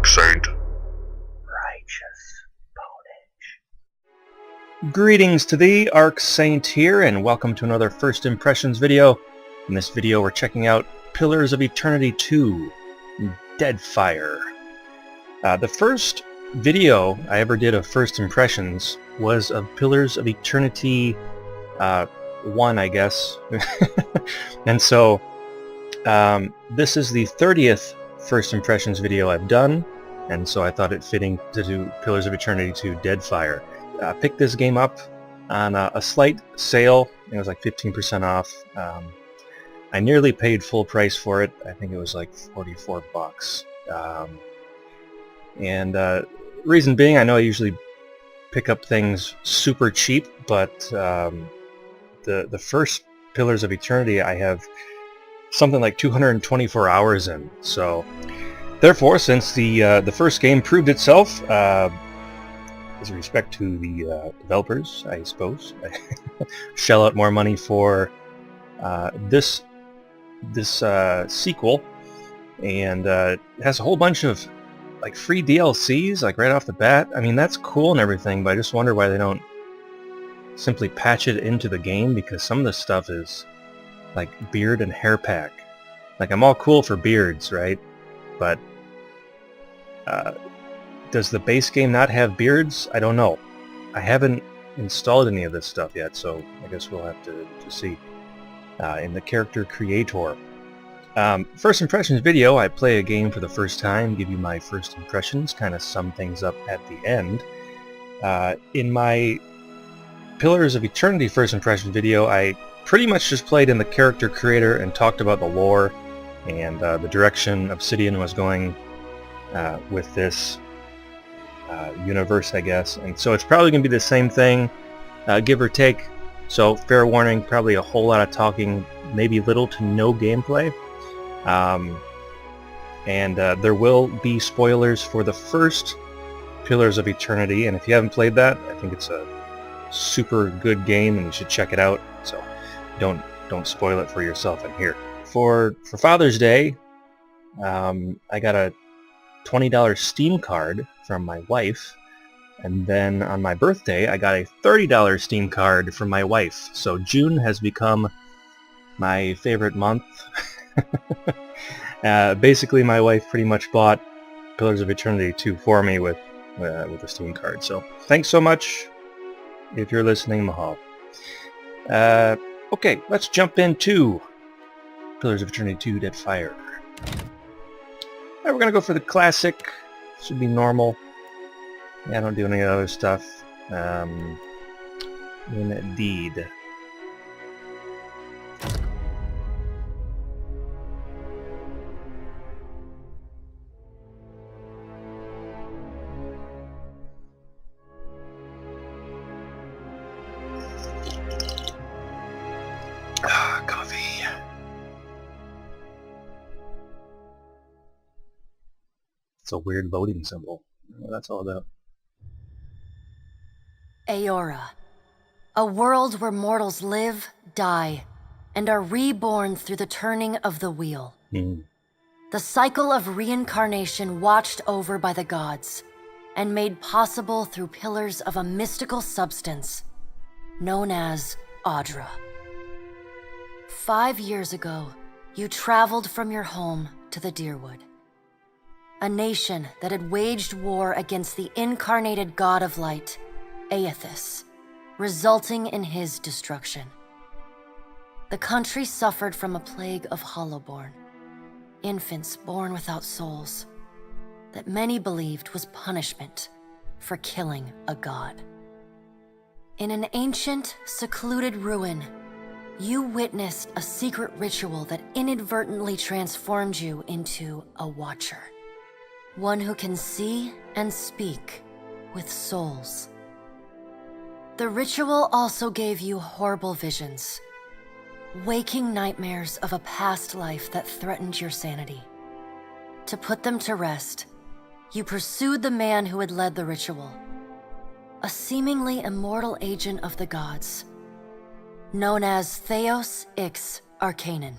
Archsaint. Righteous ponage. Greetings to thee, Archsaint here, and welcome to another First Impressions video. In this video we're checking out Pillars of Eternity 2, Deadfire. The first video I ever did of First Impressions was of Pillars of Eternity 1, I guess. And so this is the 30th First Impressions video I've done, and so I thought it fitting to do Pillars of Eternity 2 Deadfire. Picked this game up on a slight sale. It was like 15% off. I nearly paid full price for it. I think it was like 44 bucks. Reason being, I know I usually pick up things super cheap, but the first Pillars of Eternity I have something like 224 hours in. So therefore, since the first game proved itself, with respect to the developers, I suppose, shell out more money for this sequel, and it has a whole bunch of like free DLCs, like right off the bat. I mean, that's cool and everything, but I just wonder why they don't simply patch it into the game, because some of this stuff is like beard and hair pack. Like, I'm all cool for beards, right? But does the base game not have beards? I don't know. I haven't installed any of this stuff yet, so I guess we'll have to see. In the character creator. First impressions video, I play a game for the first time, give you my first impressions, kind of sum things up at the end. In my Pillars of Eternity first impressions video, I pretty much just played in the character creator and talked about the lore and the direction Obsidian was going with this universe, I guess. And so it's probably going to be the same thing, give or take. So fair warning, probably a whole lot of talking, maybe little to no gameplay. There will be spoilers for the first Pillars of Eternity, and if you haven't played that, I think it's a super good game and you should check it out. So don't spoil it for yourself in here. For Father's Day, I got a $20 Steam card from my wife, and then on my birthday I got a $30 Steam card from my wife. So June has become my favorite month. Basically, my wife pretty much bought Pillars of Eternity 2 for me with a Steam card. So thanks so much if you're listening, Mahal. Okay, let's jump into Pillars of Eternity 2 Deadfire. Alright, we're gonna go for the classic. Should be normal. Yeah, I don't do any other stuff. Indeed. Coffee. It's a weird loading symbol. I don't know what that's all about. Aora, a world where mortals live, die, and are reborn through the turning of the wheel. The cycle of reincarnation watched over by the gods, and made possible through pillars of a mystical substance known as Audra. 5 years ago, you traveled from your home to the Deerwood, a nation that had waged war against the incarnated god of light, Aethys, resulting in his destruction. The country suffered from a plague of hollowborn, infants born without souls, that many believed was punishment for killing a god. In an ancient, secluded ruin, you witnessed a secret ritual that inadvertently transformed you into a watcher, one who can see and speak with souls. The ritual also gave you horrible visions, waking nightmares of a past life that threatened your sanity. To put them to rest, you pursued the man who had led the ritual, a seemingly immortal agent of the gods, known as Theos Ix Arcanon.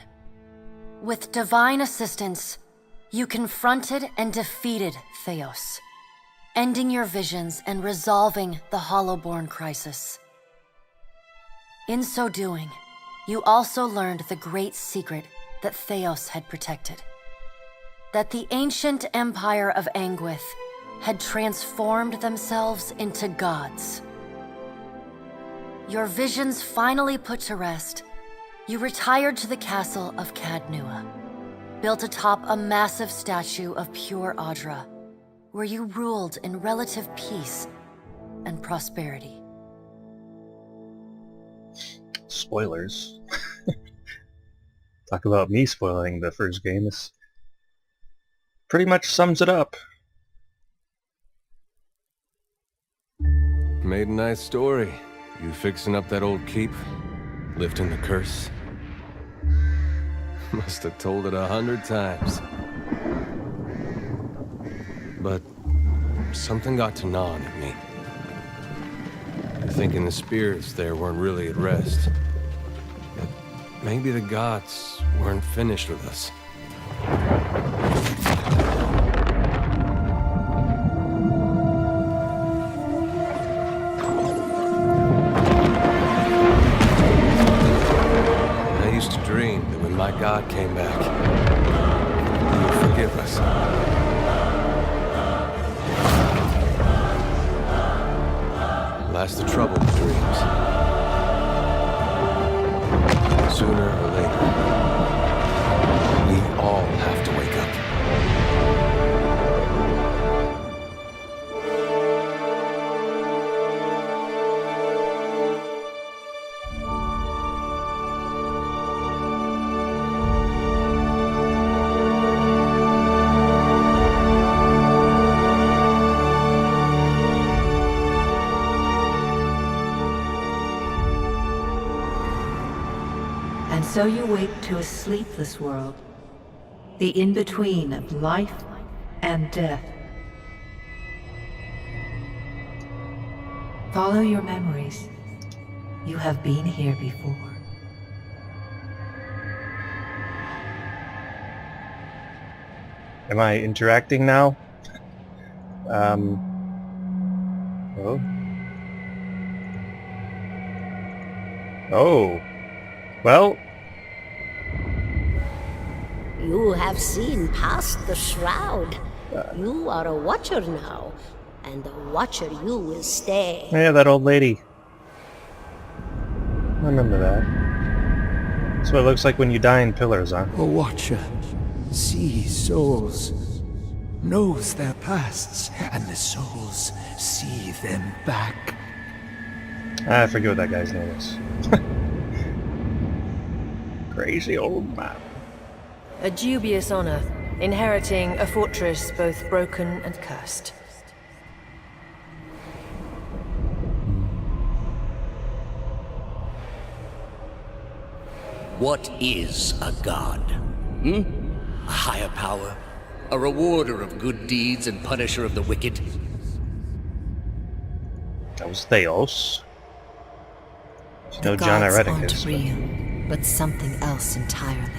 With divine assistance, You confronted and defeated Theos, ending your visions and resolving the Hollowborn crisis. In so doing, you also learned the great secret that Theos had protected. That the ancient empire of Anguith had transformed themselves into gods. Your visions finally put to rest, you retired to the castle of Cadnua, built atop a massive statue of pure Audra, where you ruled in relative peace and prosperity. Spoilers. Talk about me spoiling the first game. This pretty much sums it up. Made a nice story. You fixing up that old keep? Lifting the curse? Must have told it 100 times. But something got to gnawing at me. Thinking the spirits there weren't really at rest. But maybe the gods weren't finished with us. I used to dream that when my god came back, he would forgive us. Last the trouble with dreams. Sooner or later, we all have to wake up. And so you wake to a sleepless world, the in-between of life and death. Follow your memories. You have been here before. Am I interacting now? Oh. Oh. Well. You have seen past the shroud. You are a watcher now, and a watcher you will stay. Yeah, that old lady. I remember that. That's what it looks like when you die in pillars, huh? A watcher sees souls, knows their pasts, and the souls see them back. I forget what that guy's name is. Crazy old man. A dubious honor, inheriting a fortress both broken and cursed. What is a god? A higher power? A rewarder of good deeds and punisher of the wicked? That was Theos. You know, The John gods Reddick aren't is. real, but something else entirely.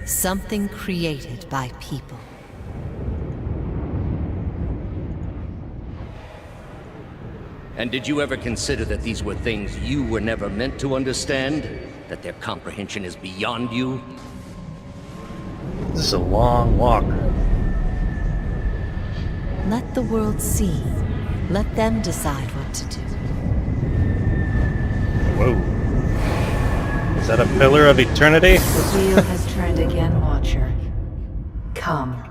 Something created by people. And did you ever consider that these were things you were never meant to understand? That their comprehension is beyond you? This is a long walk. Let the world see. Let them decide what to do. Whoa. Is that a pillar of eternity? The wheel has turned again, Watcher. Come.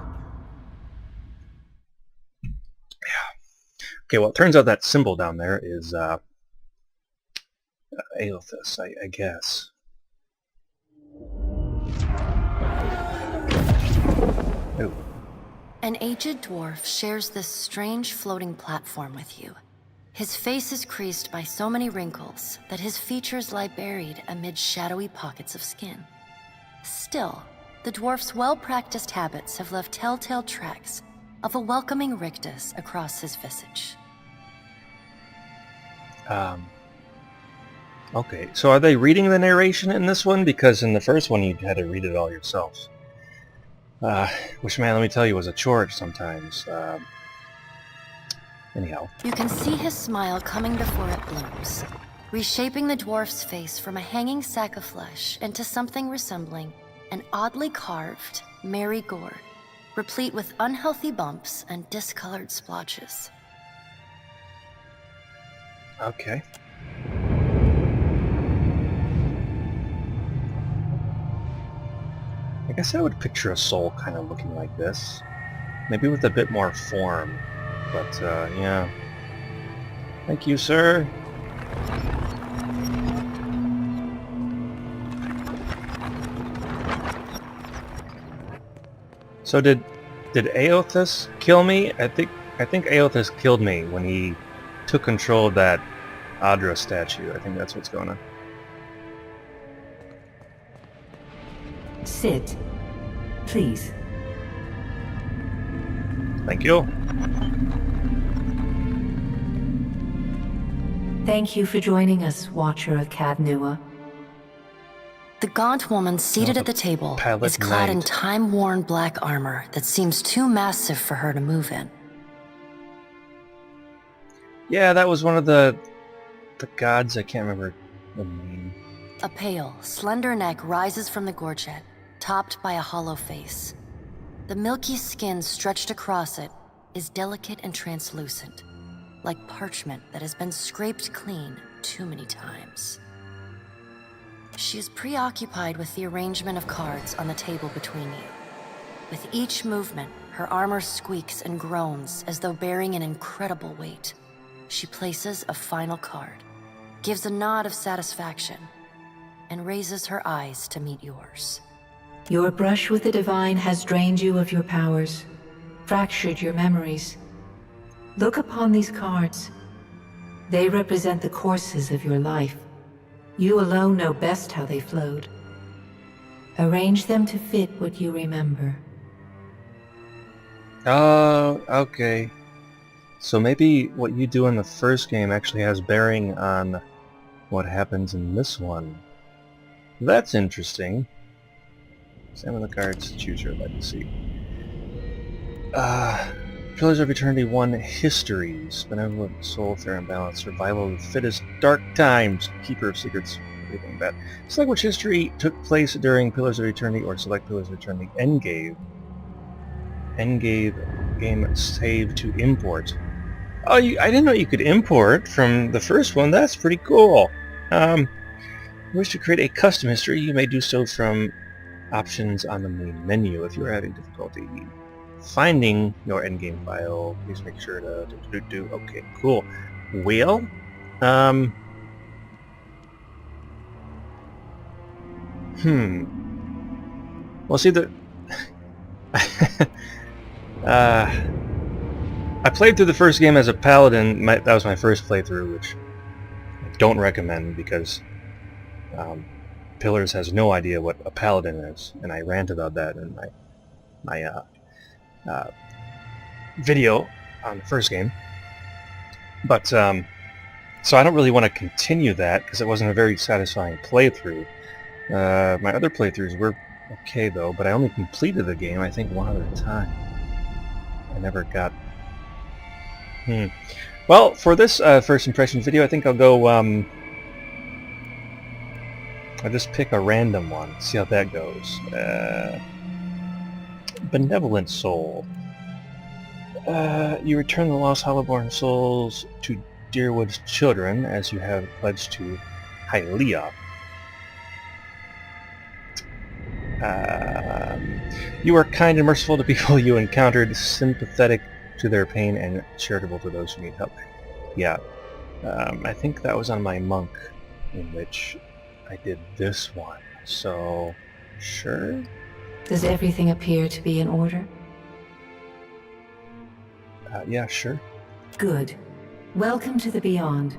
Okay, well, it turns out that symbol down there is, Aelthus, I guess. Ooh. An aged dwarf shares this strange floating platform with you. His face is creased by so many wrinkles that his features lie buried amid shadowy pockets of skin. Still, the dwarf's well-practiced habits have left telltale tracks of a welcoming rictus across his visage. Okay, so are they reading the narration in this one? Because in the first one you had to read it all yourself. Which, man, let me tell you, was a chore sometimes. Anyhow. You can see his smile coming before it blooms, reshaping the dwarf's face from a hanging sack of flesh into something resembling an oddly carved, merry gourd, replete with unhealthy bumps and discolored splotches. Okay. I guess I would picture a soul kind of looking like this. Maybe with a bit more form. But, yeah. Thank you, sir. So did Aothas kill me? I think Aothas killed me when he took control of that Adra statue. I think that's what's going on. Sit. Please. Thank you. Thank you for joining us, Watcher of Cadnua. The gaunt woman seated at the table is clad in time-worn black armor that seems too massive for her to move in. Yeah, that was one of the gods. I can't remember the name. A pale, slender neck rises from the gorget, topped by a hollow face. The milky skin stretched across it is delicate and translucent, like parchment that has been scraped clean too many times. She is preoccupied with the arrangement of cards on the table between you. With each movement, her armor squeaks and groans as though bearing an incredible weight. She places a final card, gives a nod of satisfaction, and raises her eyes to meet yours. Your brush with the divine has drained you of your powers, fractured your memories. Look upon these cards. They represent the courses of your life. You alone know best how they flowed. Arrange them to fit what you remember. Oh, okay. So maybe what you do in the first game actually has bearing on what happens in this one. That's interesting. Examine the cards, choose your legacy. Pillars of Eternity 1 Histories. Benevolent Soul, Fair and Balanced. Survival of the Fittest. Dark Times. Keeper of Secrets. Everything bad. Select which history took place during Pillars of Eternity or select Pillars of Eternity Endgame. Endgame game save to import. Oh, I didn't know you could import from the first one. That's pretty cool. Wish to create a custom history, you may do so from options on the main menu. If you are having difficulty finding your endgame file, please make sure to do. Okay, cool. Well, well, see, I played through the first game as a paladin. That was my first playthrough, which I don't recommend because Pillars has no idea what a paladin is, and I rant about that in my video on the first game. But so I don't really want to continue that because it wasn't a very satisfying playthrough. My other playthroughs were okay though, but I only completed the game I think one other time. I never got. Well, for this first impression video, I think I'll go. I'll just pick a random one, see how that goes. Benevolent Soul. You return the lost Hollowborn souls to Deerwood's children as you have pledged to Hylia. You are kind and merciful to people you encountered, sympathetic to their pain, and charitable to those who need help. Yeah, I think that was on my monk, in which I did this one. So, sure. Does everything appear to be in order? Yeah, sure. Good. Welcome to the Beyond.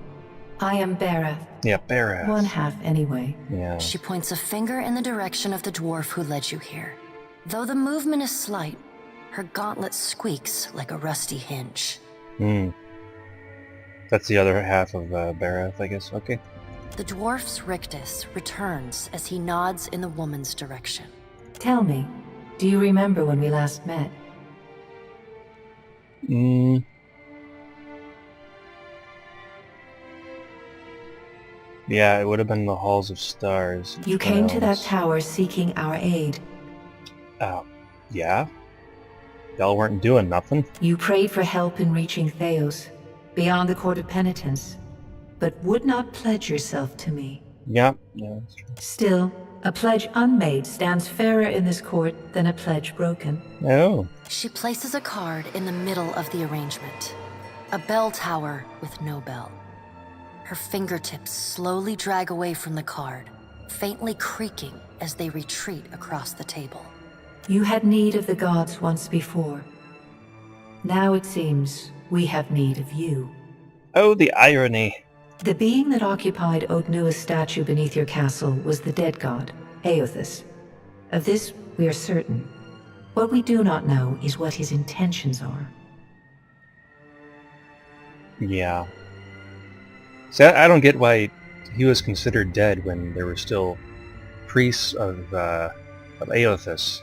I am Barath. Yeah, Barath. One half, anyway. Yeah. She points a finger in the direction of the dwarf who led you here. Though the movement is slight, her gauntlet squeaks like a rusty hinge. That's the other half of Barath, I guess. Okay. The dwarf's rictus returns as he nods in the woman's direction. Tell me, Do you remember when we last met? Yeah, it would have been the Halls of Stars. You came to that tower seeking our aid. Yeah? Y'all weren't doing nothing? You prayed for help in reaching Theos, beyond the Court of Penitence, but would not pledge yourself to me. Yeah, that's true. Still, a pledge unmade stands fairer in this court than a pledge broken. Oh. She places a card in the middle of the arrangement. A bell tower with no bell. Her fingertips slowly drag away from the card, faintly creaking as they retreat across the table. You had need of the gods once before. Now it seems we have need of you. Oh, the irony. The being that occupied Odnua's statue beneath your castle was the dead god, Aothus. Of this we are certain. What we do not know is what his intentions are. Yeah. See, I don't get why he was considered dead when there were still priests of Aothus.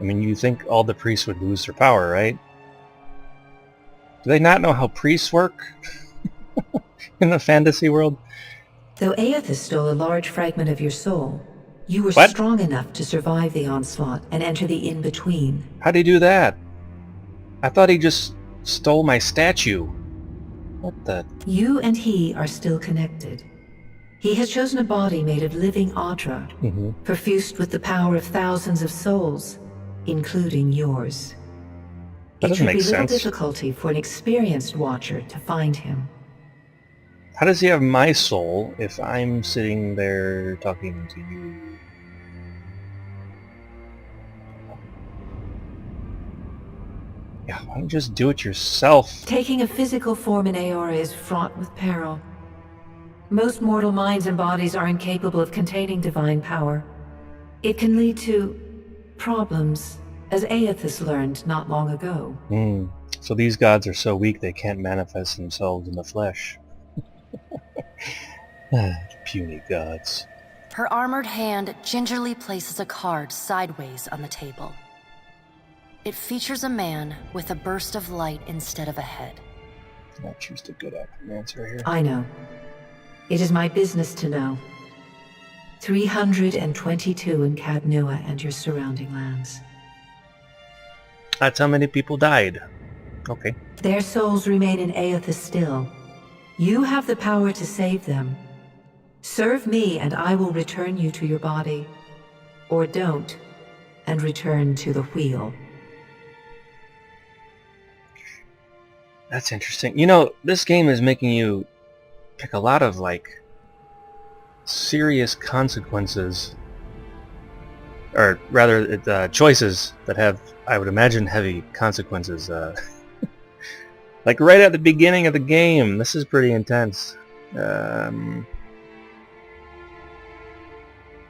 I mean, you think all the priests would lose their power, right? Do they not know how priests work in the fantasy world? Though Aothus stole a large fragment of your soul, you were What? strong enough to survive the onslaught and enter the in-between. How'd he do that? I thought he just stole my statue. What the? You and he are still connected. He has chosen a body made of living Audra, perfused with the power of thousands of souls, including yours. That It doesn't should make be little sense. difficulty for an experienced watcher to find him. How does he have my soul if I'm sitting there talking to you? Yeah, why don't you just do it yourself? Taking a physical form in Aora is fraught with peril. Most mortal minds and bodies are incapable of containing divine power. It can lead to problems, as Aothus learned not long ago. So these gods are so weak they can't manifest themselves in the flesh. Puny gods. Her armored hand gingerly places a card sideways on the table. It features a man with a burst of light instead of a head. I'll choose the good answer here. I know. It is my business to know. 322 in Cadnua and your surrounding lands. That's how many people died. Okay. Their souls remain in Aothus still. You have the power to save them. Serve me and I will return you to your body. Or don't, and return to the wheel. That's interesting. You know, this game is making you pick a lot of, like, serious consequences. Or rather, choices that have, I would imagine, heavy consequences. Like right at the beginning of the game. This is pretty intense.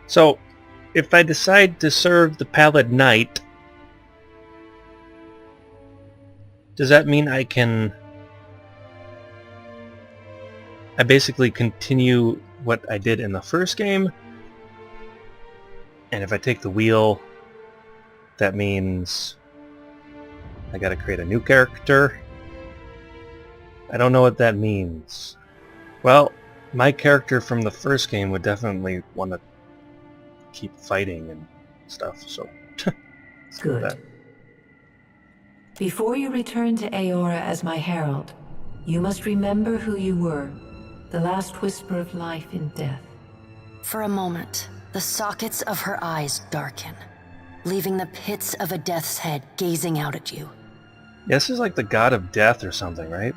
So, if I decide to serve the Pallid Knight, does that mean I basically continue what I did in the first game? And if I take the wheel, that means I gotta create a new character? I don't know what that means. Well, my character from the first game would definitely want to keep fighting and stuff, so... let's go with Good. that. Before you return to Aora as my herald, you must remember who you were, the last whisper of life in death. For a moment, the sockets of her eyes darken, leaving the pits of a death's head gazing out at you. Yeah, this is like the god of death or something, right?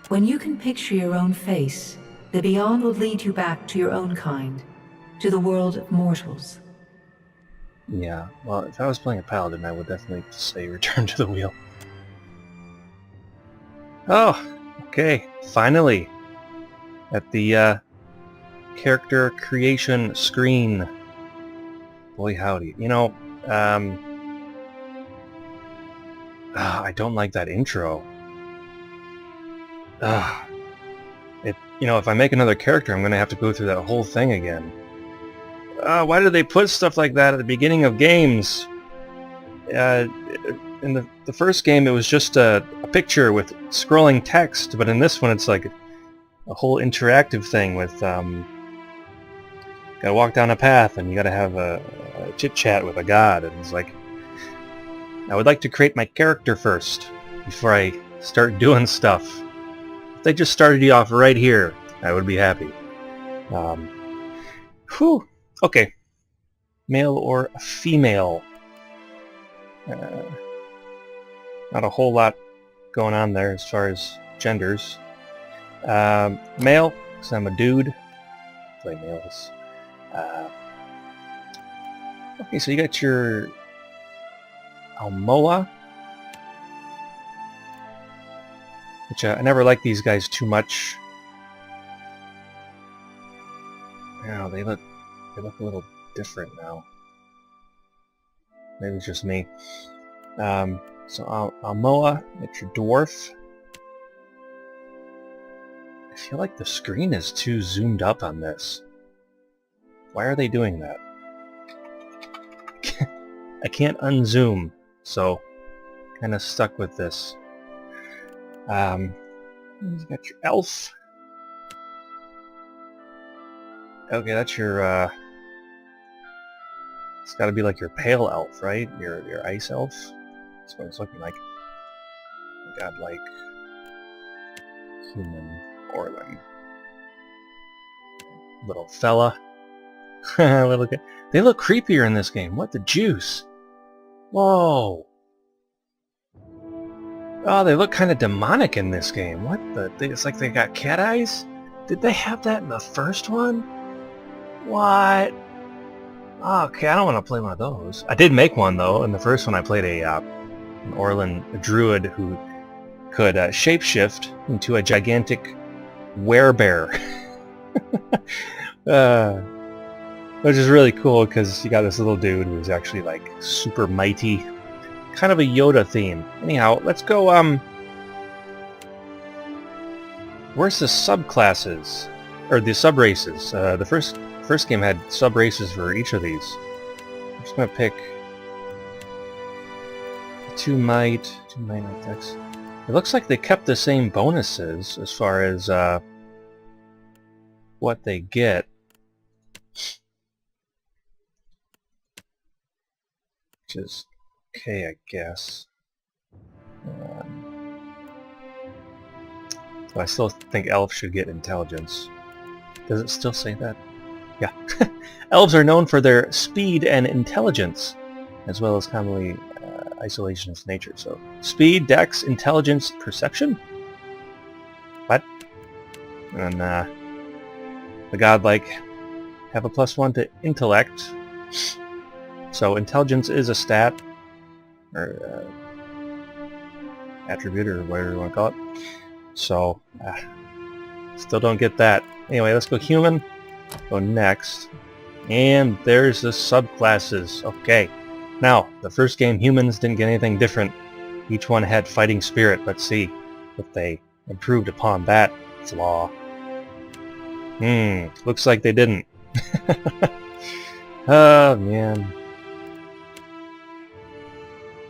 When you can picture your own face, the Beyond will lead you back to your own kind, to the world of mortals. Yeah, well, if I was playing a paladin, I would definitely say return to the wheel. Oh, okay, finally. At the, character creation screen. Boy howdy. You know, I don't like that intro. You know, if I make another character, I'm gonna have to go through that whole thing again. Why do they put stuff like that at the beginning of games? In the first game, it was just a picture with scrolling text, but in this one, it's like a whole interactive thing with gotta walk down a path and you gotta have a chit chat with a god, and it's like, I would like to create my character first before I start doing stuff. If they just started you off right here, I would be happy. Whew. Okay. Male or female? Not a whole lot going on there as far as genders. Male, because I'm a dude. Play males. Okay, so you got your Almoa, which I never liked these guys too much. Now they look a little different now. Maybe it's just me. So Almoa, it's your dwarf. I feel like the screen is too zoomed up on this. Why are they doing that? I can't unzoom, so kind of stuck with this. You got your elf. Okay, that's your it's got to be like your pale elf, right? Your ice elf. That's what it's looking like. Godlike human Orlin. Little fella. They look creepier in this game. What the juice? Whoa. Oh, they look kind of demonic in this game. What the? It's like they got cat eyes? Did they have that in the first one? What? Okay, I don't want to play one of those. I did make one, though. In the first one, I played an Orlin druid who could shapeshift into a gigantic werebear. Which is really cool because you got this little dude who's actually like super mighty. Kind of a Yoda theme. Anyhow, let's go, where's the subclasses? Or the subraces? The first game had subraces for each of these. I'm just gonna pick 2 might attacks. It looks like they kept the same bonuses as far as what they get. Which is okay, I guess. But I still think elves should get intelligence. Does it still say that? Yeah. Elves are known for their speed and intelligence, as well as commonly isolationist nature. So, speed, dex, intelligence, perception? What? And the godlike have a +1 to intellect. So intelligence is a stat, or attribute, or whatever you want to call it. So, still don't get that. Anyway, let's go human. Go next. And there's the subclasses. Okay. Now, the first game, humans didn't get anything different. Each one had fighting spirit. Let's see if they improved upon that flaw. Looks like they didn't. Oh, man.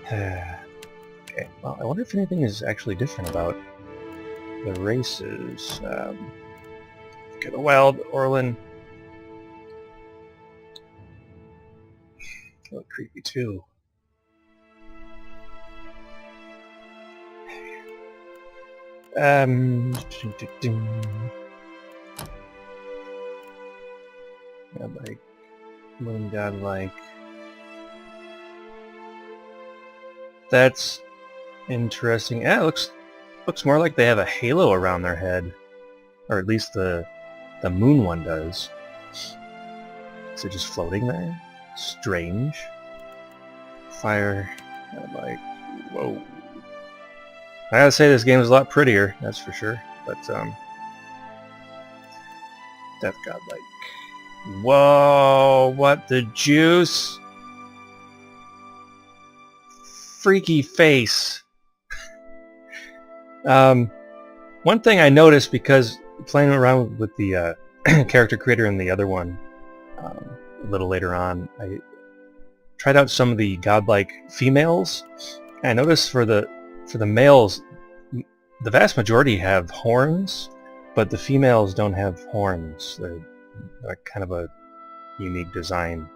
Okay, well, I wonder if anything is actually different about the races. Get a wild Orlin. Look creepy too. Godlike, moon godlike. That's interesting. Yeah, it looks more like they have a halo around their head, or at least the moon one does. Is it just floating there? Strange. Fire. Like, whoa. I gotta say, this game is a lot prettier, that's for sure. But Death Godlike. Whoa! What the juice? Freaky face. One thing I noticed, because playing around with the character creator in the other one, little later on. I tried out some of the godlike females, and I noticed for the males, the vast majority have horns, but the females don't have horns. They're kind of a unique design,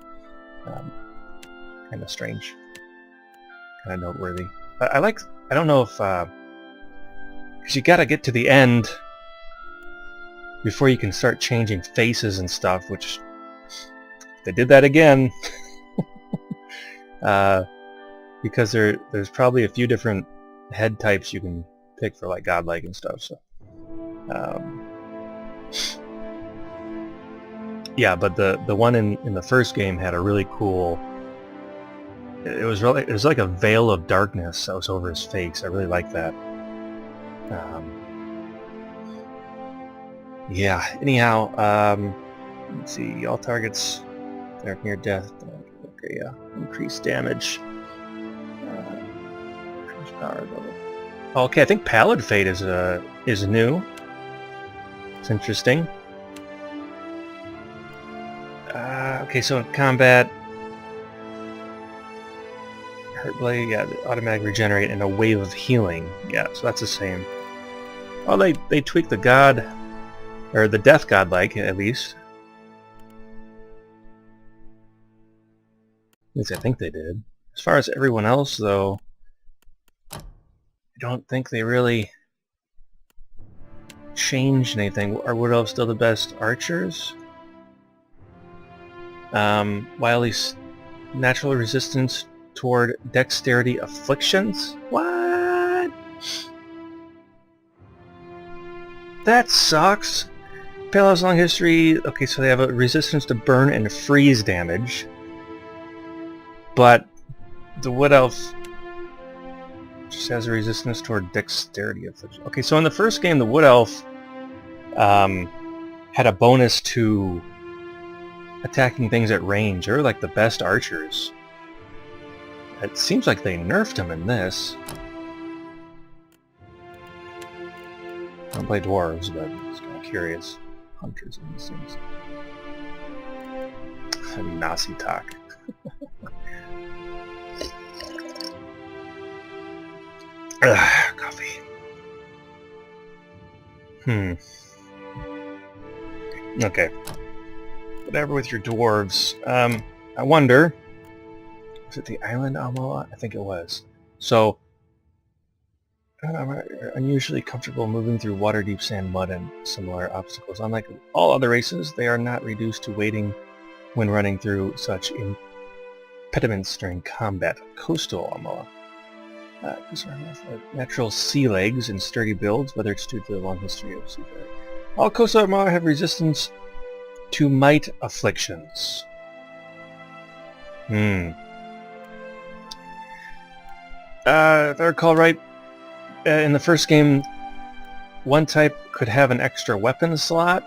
kind of strange, kind of noteworthy. But I don't know if, because you gotta get to the end before you can start changing faces and stuff, which they did that again. Because there's probably a few different head types you can pick for like godlike and stuff. So, yeah, but the one in the first game had a really cool. It was like a veil of darkness that was over his face. I really like that. Yeah. Anyhow, let's see. All targets that are near death. Okay, yeah. Increased damage. Increased power level. Okay, I think Paladin Fate is new. It's interesting. Okay, so in combat, Hurt Blade, yeah, automatic regenerate and a wave of healing. Yeah, so that's the same. Oh, they tweaked the god, or the death godlike at least. At least I think they did. As far as everyone else, though, I don't think they really changed anything. Are Wood Elves still the best archers? Wily's natural resistance toward dexterity afflictions? What? That sucks. Pale has long history. Okay, so they have a resistance to burn and freeze damage. But the Wood Elf just has a resistance toward dexterity affliction. Okay, so in the first game, the Wood Elf had a bonus to attacking things at range. They were like the best archers. It seems like they nerfed him in this. I don't play dwarves, but I'm just kind of curious. Hunters and these things. Nazi talk. Coffee. Okay. Whatever with your dwarves. I wonder... Was it the island Amoa? I think it was. So... unusually comfortable moving through water-deep sand, mud, and similar obstacles. Unlike all other races, they are not reduced to waiting when running through such impediments during combat. Coastal Amoa. Natural sea legs and sturdy builds, whether it's due to the long history of seafaring. All coastal Amoa have resistance to might afflictions. If I recall right, in the first game, one type could have an extra weapon slot.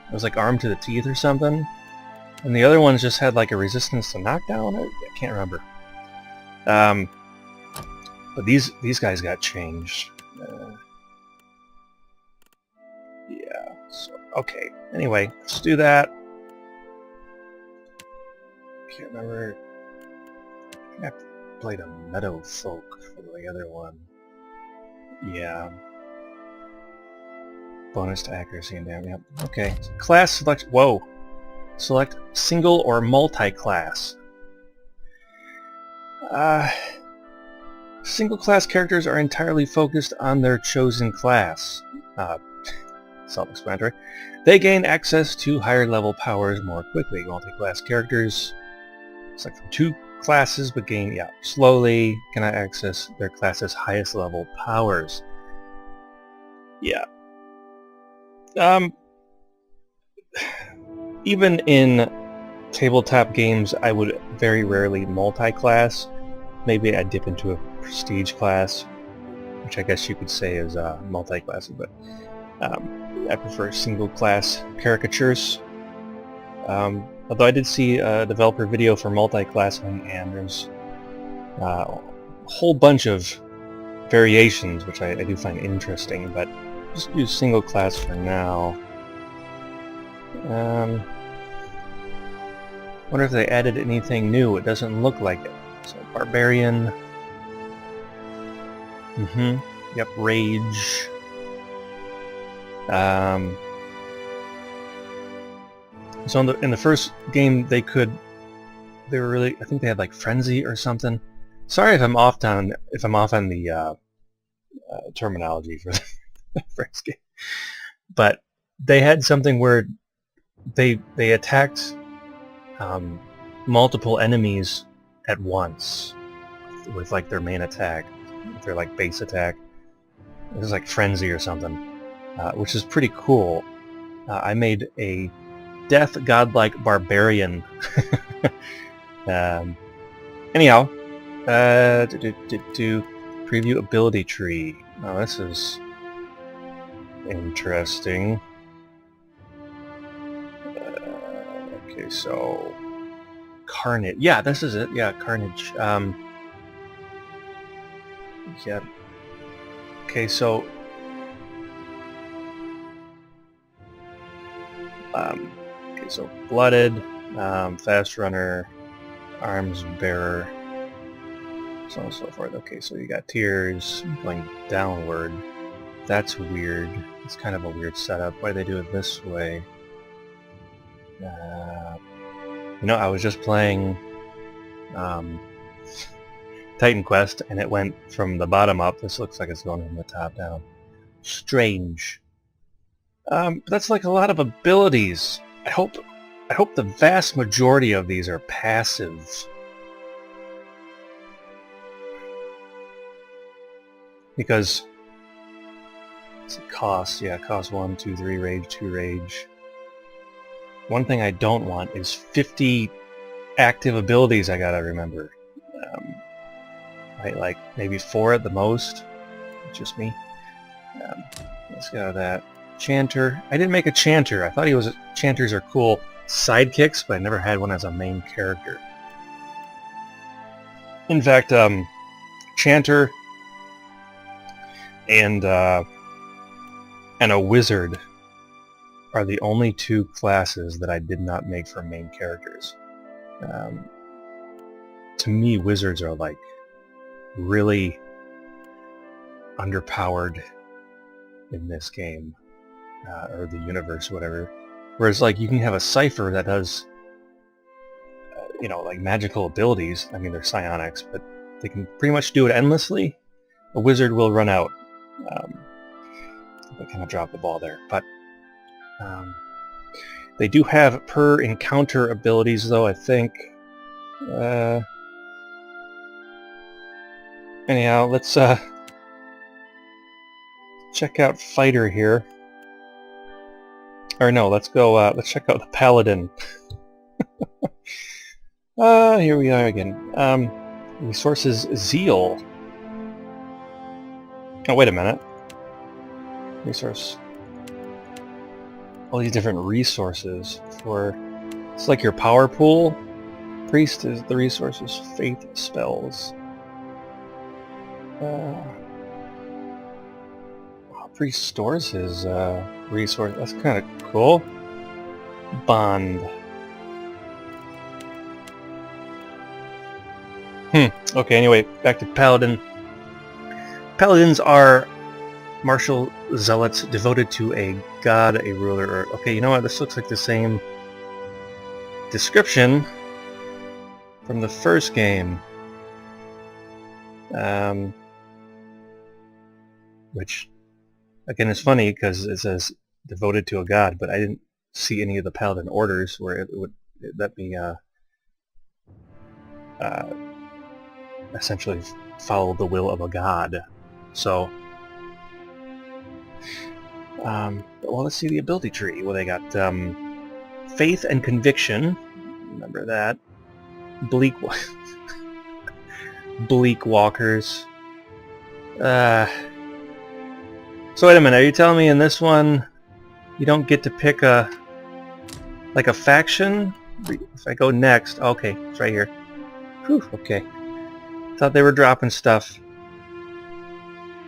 It was like armed to the teeth or something. And the other ones just had like a resistance to knockdown. I can't remember. But these guys got changed. Yeah. So, okay. Anyway, let's do that. Can't remember. I think I played a Meadow Folk for the other one. Yeah. Bonus to accuracy and damage. Yep. Okay. Class select. Whoa. Select single or multi-class. Single class characters are entirely focused on their chosen class. Self-explanatory. They gain access to higher level powers more quickly. Multi-class characters select from two classes but gain, slowly cannot access their class's highest level powers. Yeah. Even in tabletop games, I would very rarely multi-class. Maybe I'd dip into a prestige class, which I guess you could say is multi-classing, but I prefer single-class caricatures. Although I did see a developer video for multi-classing, and there's a whole bunch of variations, which I do find interesting, but just use single-class for now. Wonder if they added anything new. It doesn't look like it. So barbarian. Yep, rage. So in the first game they were really, I think they had like frenzy or something. Sorry if I'm off on the terminology for the first game, but they had something where they attacked multiple enemies at once with like their main attack, their like base attack. It was like frenzy or something, which is pretty cool. I made a death godlike barbarian. Anyhow, preview ability tree. Oh, this is interesting. Okay, so Carnage. Yeah, this is it. Yeah, Carnage. Yeah. Okay, so blooded, fast runner, arms bearer, so on and so forth. Okay, so you got tiers going downward. That's weird. It's kind of a weird setup. Why do they do it this way? I was just playing Titan Quest, and it went from the bottom up. This looks like it's going from the top down. Strange. That's like a lot of abilities. I hope the vast majority of these are passive. Because it costs, yeah, cost 1, 2, 3 rage, 2 rage. One thing I don't want is 50 active abilities I gotta remember. Right, like maybe 4 at the most. Just me. Let's go to that. Chanter. I didn't make a Chanter. I thought Chanters are cool sidekicks, but I never had one as a main character. In fact, Chanter and a wizard are the only 2 classes that I did not make for main characters. To me, wizards are like really underpowered in this game, or the universe, whatever. Whereas, like, you can have a cipher that does, like magical abilities. I mean, they're psionics, but they can pretty much do it endlessly. A wizard will run out. They kind of dropped the ball there, but they do have per encounter abilities, though. I think. Anyhow, let's check out Fighter here. Or no, let's go. Let's check out the Paladin. Here we are again. Resources Zeal. Oh, wait a minute. Resource. All these different resources for. It's like your power pool. Priest is the resources. Faith spells. Priest stores his resource. That's kind of cool. Bond. Okay, anyway, back to Paladin. Paladins are martial zealots devoted to a god, a ruler, or... Okay, you know what? This looks like the same description from the first game. Which, again, is funny because it says devoted to a god, but I didn't see any of the Paladin orders where it would let me essentially follow the will of a god. So, well, let's see the ability tree. Well, they got faith and conviction. Remember that. Bleak walkers. So wait a minute, are you telling me in this one you don't get to pick a faction? If I go next, okay, it's right here. Whew, okay. Thought they were dropping stuff.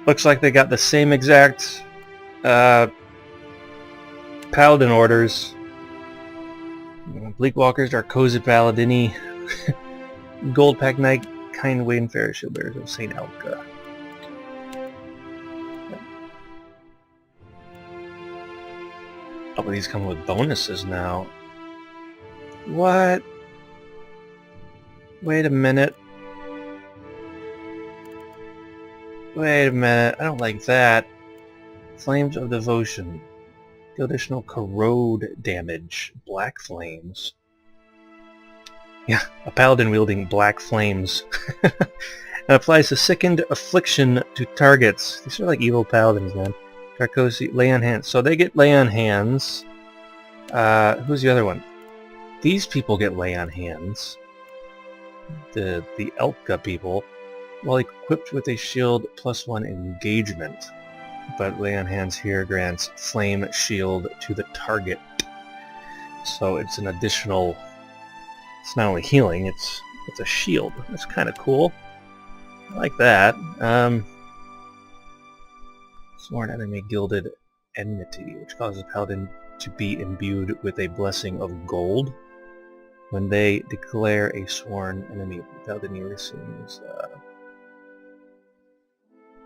Looks like they got the same exact Paladin orders. Bleakwalkers, Darkosa Paladini, Goldpack Knight, Kind Wayfarer, Shield Bearers of St. Elka. Oh, but these come with bonuses now. What? Wait a minute. Wait a minute. I don't like that. Flames of Devotion. Do additional corrode damage. Black Flames. Yeah, a paladin wielding black flames. And applies a sickened affliction to targets. These are like evil paladins, man. Darkosi, Lay on Hands. So they get Lay on Hands. Who's the other one? These people get Lay on Hands. The Elka people. While equipped with a shield +1 engagement. But Lay on Hands here grants Flame Shield to the target. So it's an additional... It's not only healing, it's a shield. That's kind of cool. I like that. Sworn Enemy Gilded Enmity, which causes a paladin to be imbued with a blessing of gold. When they declare a sworn enemy, the paladin receives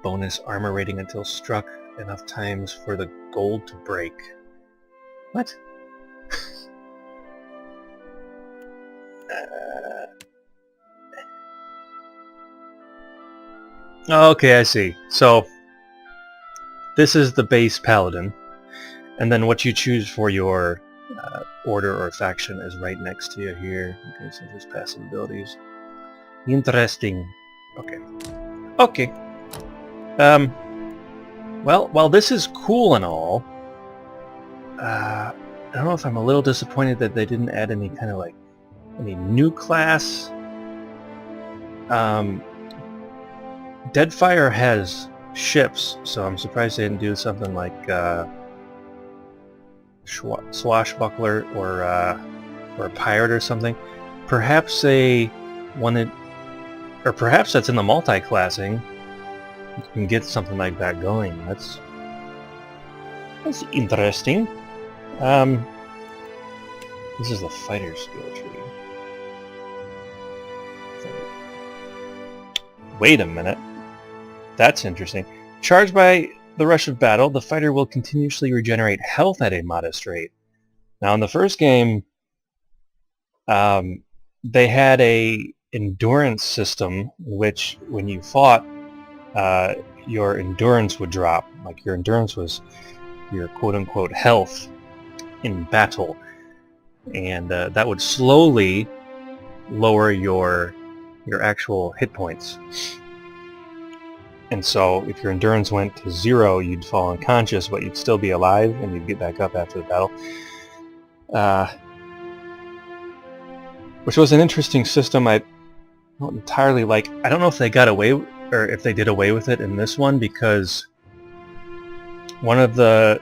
bonus armor rating until struck enough times for the gold to break. What? Okay, I see. So, this is the base paladin, and then what you choose for your order or faction is right next to you here. Okay, so there's passive abilities. Interesting. Okay. Okay. Well, while this is cool and all, I don't know if I'm a little disappointed that they didn't add any kind of like any new class. Deadfire has ships, so I'm surprised they didn't do something like Swashbuckler or a pirate or something. Perhaps they wanted, or perhaps that's in the multi-classing. You can get something like that going. That's interesting. This is the fighter skill tree. Wait a minute. That's interesting. Charged by the rush of battle, the fighter will continuously regenerate health at a modest rate. Now, in the first game, they had a endurance system, which when you fought, your endurance would drop. Like your endurance was your quote-unquote health in battle, and that would slowly lower your actual hit points. And so if your endurance went to 0, you'd fall unconscious, but you'd still be alive, and you'd get back up after the battle. Which was an interesting system. I don't entirely like. I don't know if they got away, or if they did away with it in this one, because one of the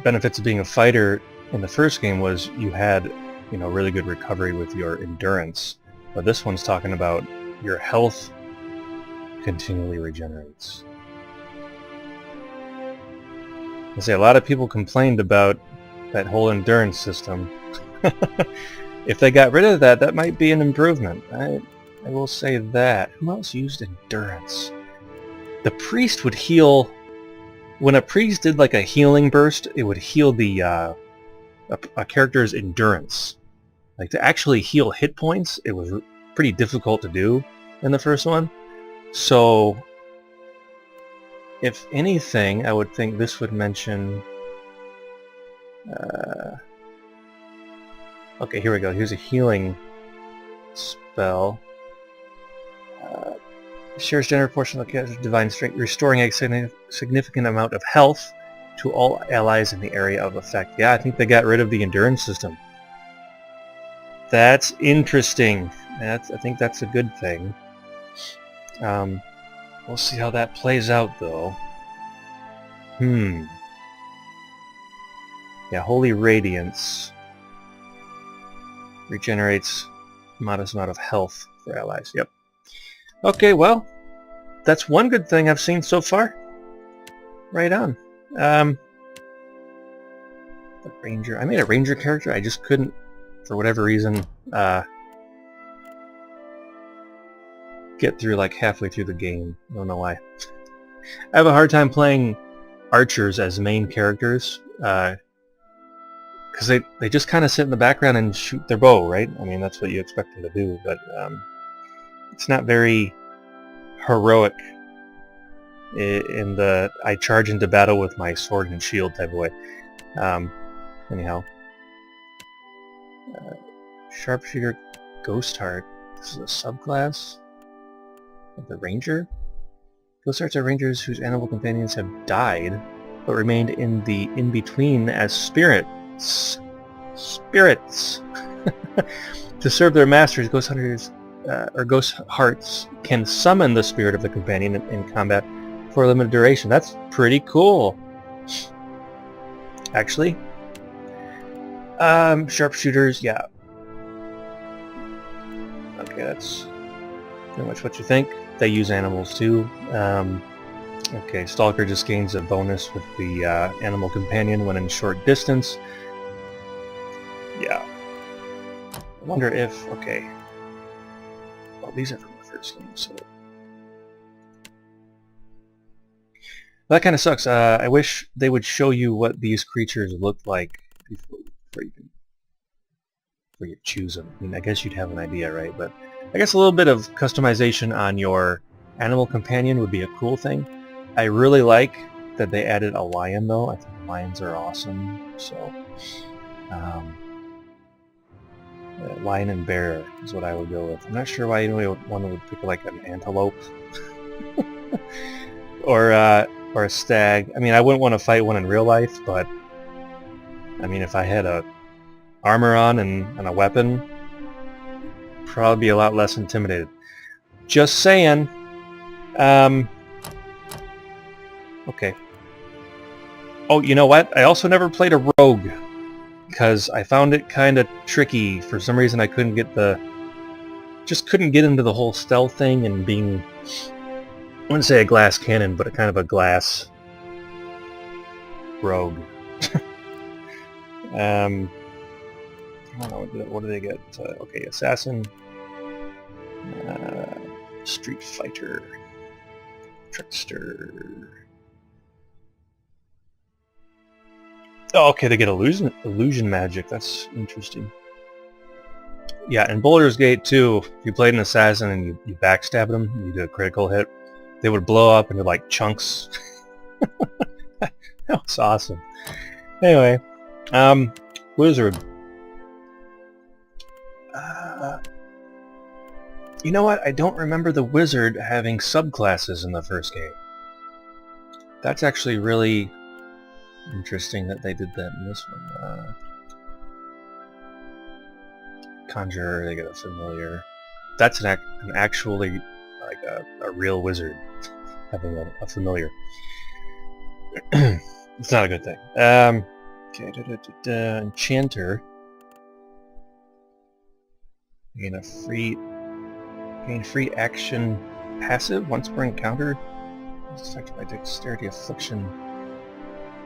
benefits of being a fighter in the first game was you had, really good recovery with your endurance. But this one's talking about your health continually regenerates. I say a lot of people complained about that whole endurance system. If they got rid of that, that might be an improvement. I will say that. Who else used endurance? The priest would heal. When a priest did like a healing burst, it would heal the a character's endurance. Like to actually heal hit points, it was pretty difficult to do in the first one. So, if anything, I would think this would mention... okay, here we go. Here's a healing spell. Shares general portion of the divine strength, restoring a significant amount of health to all allies in the area of effect. Yeah, I think they got rid of the endurance system. That's interesting. I think that's a good thing. We'll see how that plays out, though. Yeah, Holy Radiance regenerates a modest amount of health for allies. Yep. Okay, well, that's one good thing I've seen so far. Right on. The Ranger. I made a Ranger character. I just couldn't for whatever reason, get through like halfway through the game. I don't know why. I have a hard time playing archers as main characters, because they just kind of sit in the background and shoot their bow, right? I mean, that's what you expect them to do, but it's not very heroic in the I charge into battle with my sword and shield type of way. Anyhow. Sharpshooter Ghost Heart. This is a subclass of the Ranger. Ghost Hearts are rangers whose animal companions have died, but remained in the in-between as spirits. Spirits! To serve their masters, Ghost Hunters or Ghost Hearts can summon the spirit of the companion in combat for a limited duration. That's pretty cool. Actually. Sharpshooters, yeah. Okay, that's pretty much what you think. They use animals too. Okay, Stalker just gains a bonus with the animal companion when in short distance. Yeah. I wonder if... okay. Well, these are from the first game, so... that kind of sucks. I wish they would show you what these creatures look like before you choose them. I mean, I guess you'd have an idea, right? But I guess a little bit of customization on your animal companion would be a cool thing. I really like that they added a lion, though. I think lions are awesome. So, lion and bear is what I would go with. I'm not sure why anyone would pick like an antelope or a stag. I mean, I wouldn't want to fight one in real life, but I mean, if I had a armor on and a weapon, probably be a lot less intimidated. Just saying. Okay. Oh, you know what? I also never played a rogue because I found it kind of tricky. For some reason, I couldn't get couldn't get into the whole stealth thing and being, I wouldn't say a glass cannon, but a kind of a glass rogue. I don't know, what do they get? Okay, assassin, street fighter, trickster. Oh, okay, they get illusion magic. That's interesting. Yeah, in Baldur's Gate 2, if you played an assassin and you backstabbed them, you did a critical hit, they would blow up into like chunks. That was awesome. Anyway, wizard. You know what? I don't remember the wizard having subclasses in the first game. That's actually really interesting that they did that in this one. Conjurer, they get a familiar. That's an actually like a real wizard having a familiar. It's not a good thing. Okay, Enchanter. Gain free action passive once per encounter. It's affected by dexterity affliction.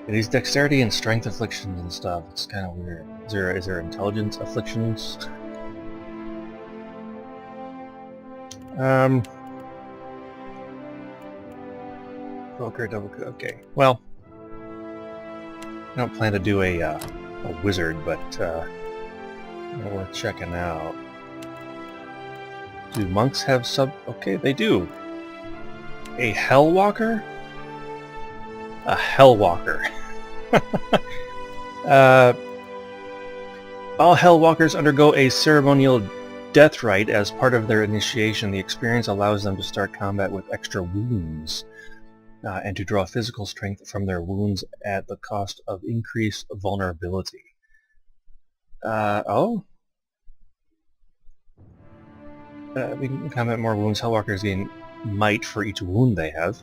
Yeah, these dexterity and strength afflictions and stuff, it's kind of weird. Is there intelligence afflictions? Poker, double, okay. Well, I don't plan to do a wizard, but worth checking out. Do monks have okay, they do. A Hellwalker? A Hellwalker. All Hellwalkers undergo a ceremonial death rite as part of their initiation. The experience allows them to start combat with extra wounds and to draw physical strength from their wounds at the cost of increased vulnerability. We can combat more wounds. Hellwalkers gain might for each wound they have.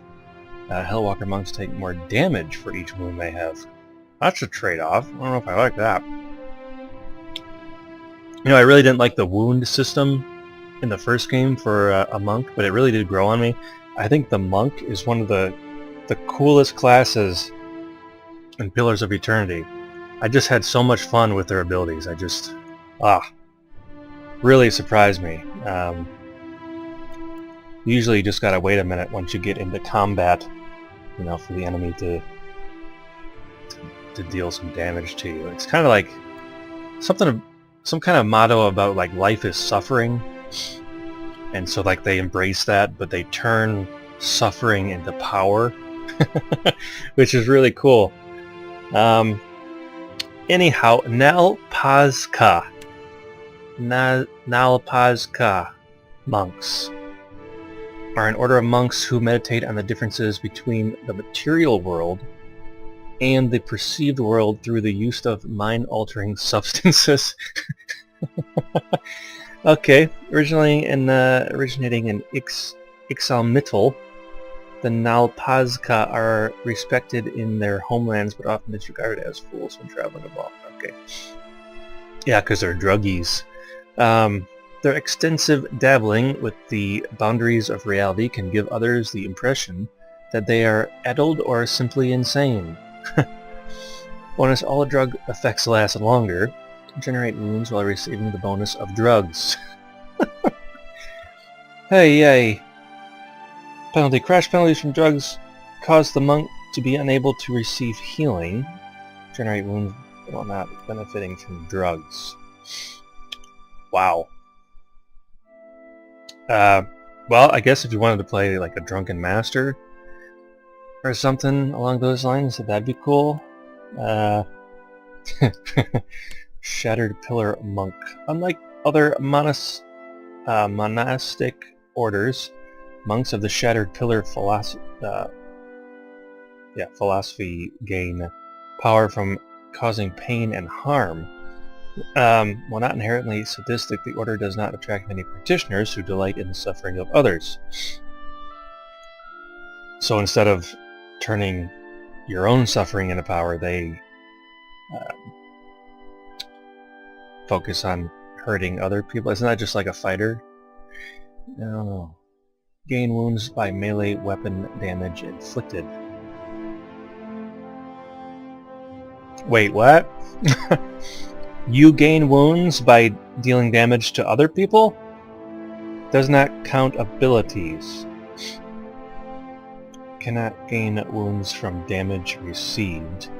Hellwalker monks take more damage for each wound they have. That's a trade-off. I don't know if I like that. You know, I really didn't like the wound system in the first game for a monk, but it really did grow on me. I think the monk is one of the coolest classes in Pillars of Eternity. I just had so much fun with their abilities. Really surprised me. Usually you just gotta wait a minute once you get into combat, you know, for the enemy to deal some damage to you. It's kind of like some kind of motto about like life is suffering, and so like they embrace that, but they turn suffering into power, which is really cool. Anyhow, Nalpazka monks are an order of monks who meditate on the differences between the material world and the perceived world through the use of mind-altering substances. Okay, originating in Ixalmitl, the Nalpazka are respected in their homelands but often disregarded as fools when traveling abroad. Okay. Yeah, because they're druggies. Their extensive dabbling with the boundaries of reality can give others the impression that they are addled or simply insane. Bonus, all drug effects last longer. Generate wounds while receiving the bonus of drugs. Hey, yay. Penalty. Crash penalties from drugs cause the monk to be unable to receive healing. Generate wounds while not benefiting from drugs. Wow. Well, I guess if you wanted to play like a drunken master or something along those lines, that'd be cool. Shattered Pillar Monk. Unlike other monastic orders, monks of the Shattered Pillar philosophy gain power from causing pain and harm. While not inherently sadistic, the order does not attract many practitioners who delight in the suffering of others. So instead of turning your own suffering into power, they focus on hurting other people. Isn't that just like a fighter? I don't know. Gain wounds by melee weapon damage inflicted. Wait, what? You gain wounds by dealing damage to other people? Does not count abilities. Cannot gain wounds from damage received.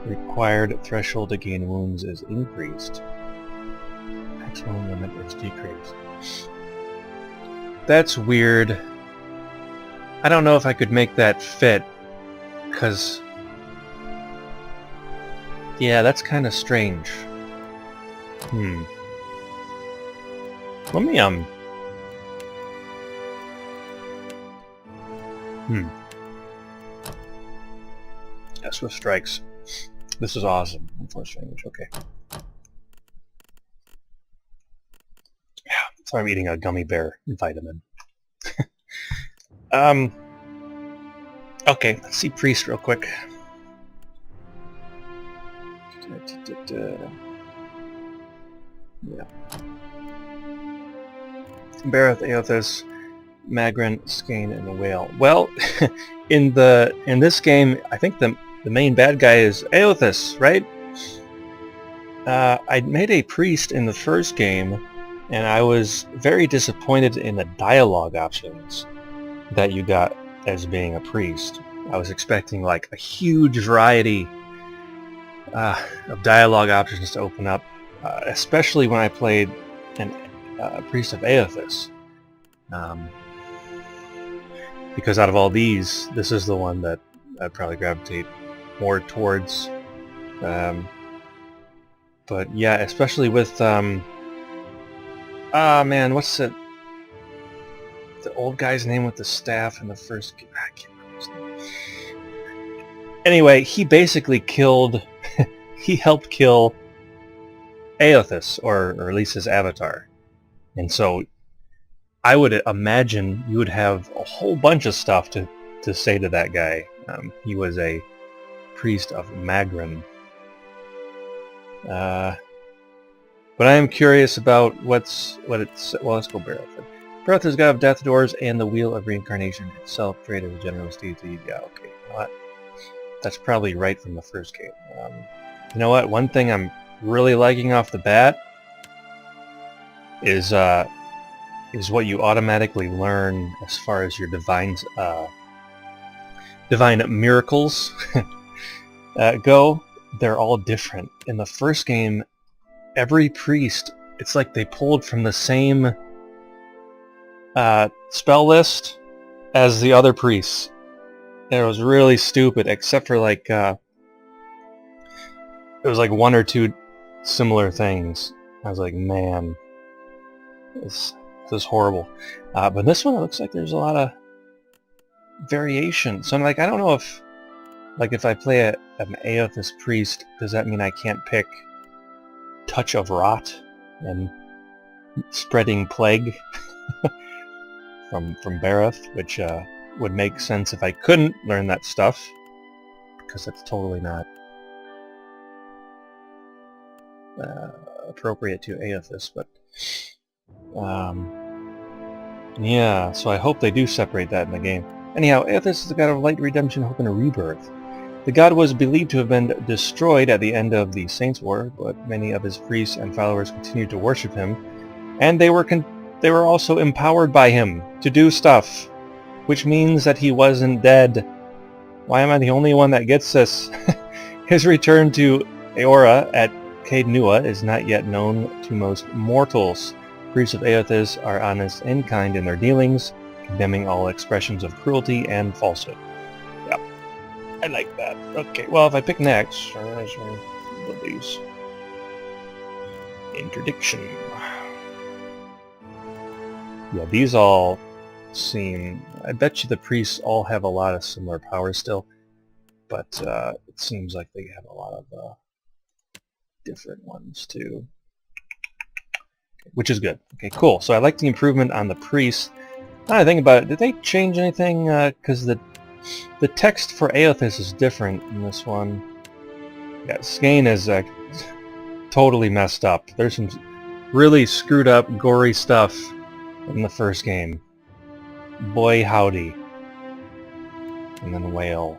Required threshold to gain wounds is increased. Maximum limit is decreased. That's weird. I don't know if I could make that fit, because... yeah, that's kind of strange. Let me, Yeah, Swift Strikes. This is awesome. Enforced language, okay. Yeah, so I'm eating a gummy bear vitamin. Okay, let's see Priest real quick. Yeah. Bareth, Aothas, Magran, Skane, and the Whale. Well, in this game, I think the main bad guy is Aothas, right? I made a priest in the first game, and I was very disappointed in the dialogue options that you got as being a priest. I was expecting like a huge variety of dialogue options to open up, especially when I played a priest of Aothas. Because out of all these, this is the one that I'd probably gravitate more towards. But yeah, especially with man, what's the old guy's name with the staff in the first game? I can't remember his name. Anyway, he basically killed he helped kill Aothas, or at least his avatar. And so I would imagine you would have a whole bunch of stuff to say to that guy. He was a priest of Magran. But I am curious about what it's... well, let's go Bareth. Bareth is god of death doors and the wheel of reincarnation itself, created as generous deity. Yeah, okay. You know what? That's probably right from the first game. You know what? One thing I'm really liking off the bat is what you automatically learn as far as your divine miracles go. They're all different. In the first game, every priest, it's like they pulled from the same spell list as the other priests. And it was really stupid, except for like it was like one or two similar things. I was like, man, this is horrible. But this one, it looks like there's a lot of variation. So I'm like, I don't know if, like, if I play an Aethys priest, does that mean I can't pick Touch of Rot and Spreading Plague from Bareth, which would make sense if I couldn't learn that stuff, because that's totally not appropriate to Aethys. But yeah, so I hope they do separate that in the game. Anyhow, Aethys is the god of light, redemption, hope, and a rebirth. The god was believed to have been destroyed at the end of the Saints' War, but many of his priests and followers continued to worship him, and they were also empowered by him to do stuff, which means that he wasn't dead. Why am I the only one that gets this? His return to Eora at Caed Nua is not yet known to most mortals. Priests of Aethys are honest and kind in their dealings, condemning all expressions of cruelty and falsehood. Yeah, I like that. Okay, well, if I pick next, what are these? Interdiction. Yeah, these all seem... I bet you the priests all have a lot of similar powers still, but it seems like they have a lot of different ones too. Okay, which is good. Okay, cool. So I like the improvement on the priests. Now I think about it, did they change anything? Because the text for Aethys is different in this one. Yeah, Skane is totally messed up. There's some really screwed up, gory stuff in the first game. Boy howdy. And then Whale.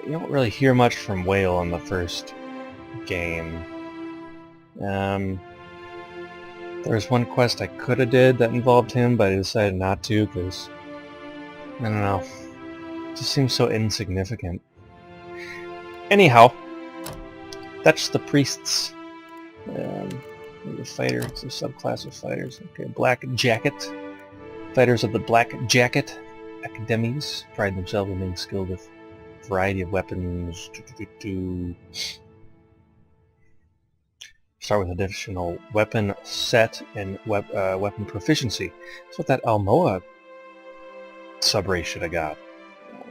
You don't really hear much from Whale in the first game. There was one quest I could have did that involved him, but I decided not to because, I don't know, it just seems so insignificant. Anyhow, that's the priests. The fighter, it's a subclass of fighters. Okay, Black Jacket. Fighters of the Black Jacket Academies pride themselves in being skilled with a variety of weapons. Start with additional weapon set and weapon proficiency. That's what that Almoa sub-race should have got.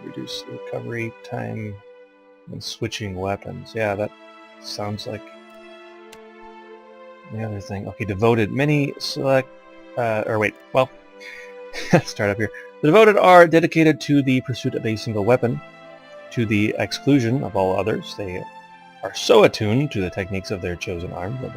Reduce recovery time when switching weapons. Yeah, that sounds like the other thing. Okay, devoted. Many select... well, start up here. The devoted are dedicated to the pursuit of a single weapon, to the exclusion of all others. They are so attuned to the techniques of their chosen arm that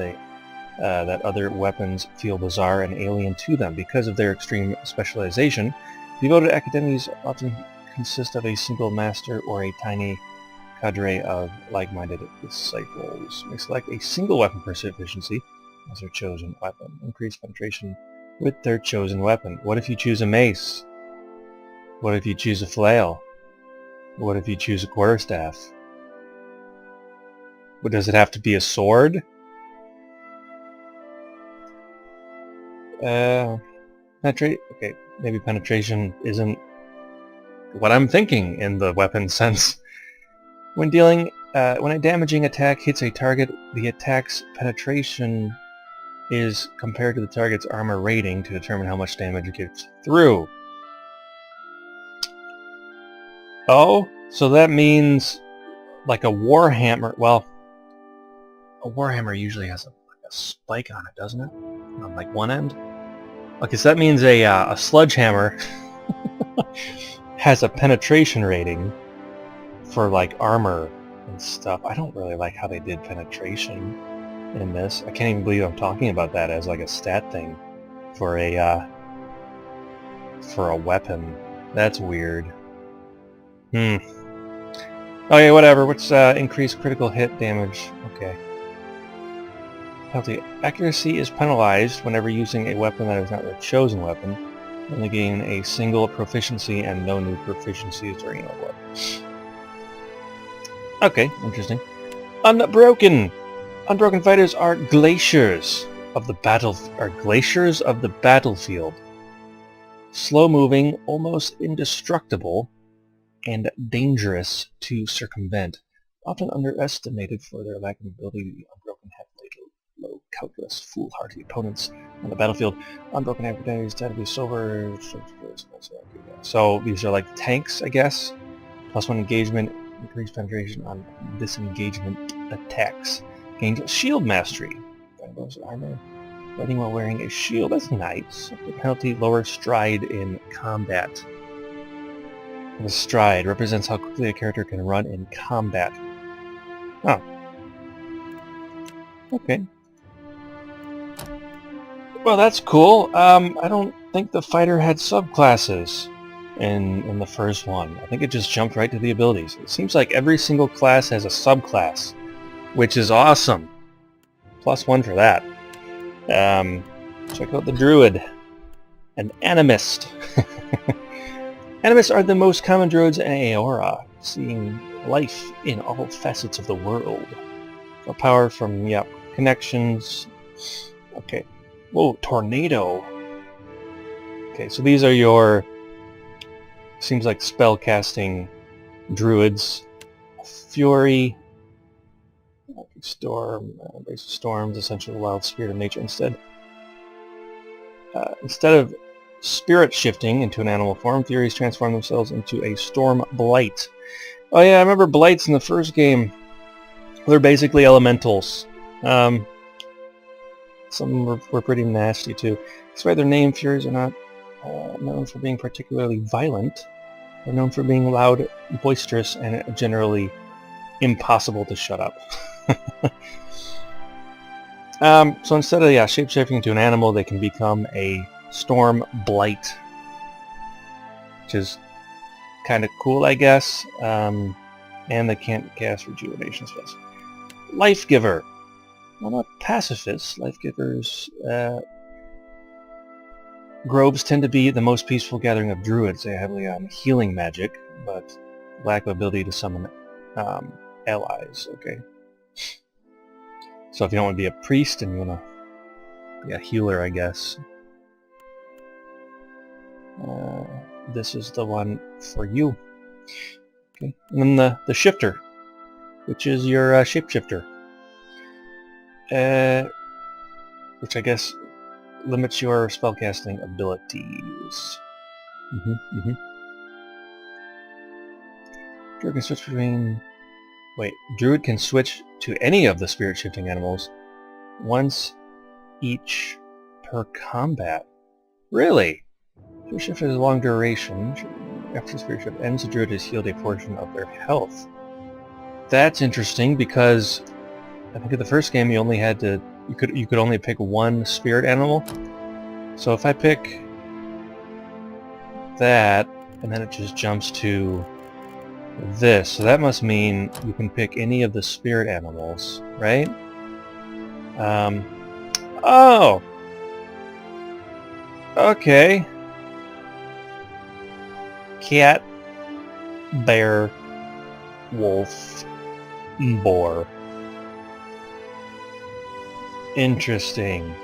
that other weapons feel bizarre and alien to them. Because of their extreme specialization, devoted academies often consist of a single master or a tiny cadre of like-minded disciples. They select a single weapon proficiency as their chosen weapon. Increase penetration with their chosen weapon. What if you choose a mace? What if you choose a flail? What if you choose a quarterstaff? But does it have to be a sword? Okay, maybe penetration isn't what I'm thinking in the weapon sense. When a damaging attack hits a target, the attack's penetration is compared to the target's armor rating to determine how much damage it gets through. Oh, so that means like a warhammer. Well, a warhammer usually has a spike on it, doesn't it? On like one end. Okay, so that means a sledgehammer has a penetration rating for like armor and stuff. I don't really like how they did penetration in this. I can't even believe I'm talking about that as like a stat thing for a weapon. That's weird. Oh yeah, whatever. What's increased critical hit damage? Okay. Penalty. Accuracy is penalized whenever using a weapon that is not the chosen weapon. Only gain a single proficiency and no new proficiencies during level up. Okay, interesting. Unbroken. Unbroken fighters are glaciers of the battlefield. Slow-moving, almost indestructible, and dangerous to circumvent. Often underestimated for their lack of ability, the Unbroken have laid low, calculus, foolhardy opponents on the battlefield. Unbroken adversaries tend to be sober. So these are like tanks, I guess. +1 engagement, increased penetration on disengagement attacks. Gains shield mastery. Armor. Fighting while wearing a shield. That's nice. The penalty, lower stride in combat. The stride represents how quickly a character can run in combat. Oh. Okay. Well, that's cool. I don't think the fighter had subclasses in the first one. I think it just jumped right to the abilities. It seems like every single class has a subclass, which is awesome. +1 for that. Check out the druid. An animist. Animists are the most common druids in Aora, seeing life in all facets of the world. A power from, connections. Okay. Whoa, tornado. Okay, so these are your, seems like spell-casting druids. Fury. Storm. Embrace storms, essentially wild spirit of nature instead. Instead of spirit shifting into an animal form, Furies transform themselves into a Storm Blight. Oh yeah, I remember Blights in the first game. They're basically elementals. Some were pretty nasty too. Despite their name, Furies are not known for being particularly violent. They're known for being loud, boisterous, and generally impossible to shut up. So instead of shape-shifting into an animal, they can become a Storm Blight, which is kind of cool, I guess. And they can't cast rejuvenation spells. Life Giver. Well, not pacifists. Life Givers. Groves tend to be the most peaceful gathering of druids. They are heavily on healing magic, but lack of ability to summon allies. Okay. So if you don't want to be a priest and you want to be a healer, I guess, this is the one for you. Okay. And then the shifter, which is your shapeshifter, which I guess limits your spellcasting abilities. Druid can switch between... Wait, Druid can switch to any of the spirit-shifting animals once each per combat. Really? Spirit shift has a long duration. After spirit shift ends, the Druid has healed a portion of their health. That's interesting because I think in the first game you only had to... You could only pick one spirit animal. So if I pick that, and then it just jumps to this, so that must mean you can pick any of the spirit animals, right? Oh! Okay. Cat, bear, wolf, boar. Interesting.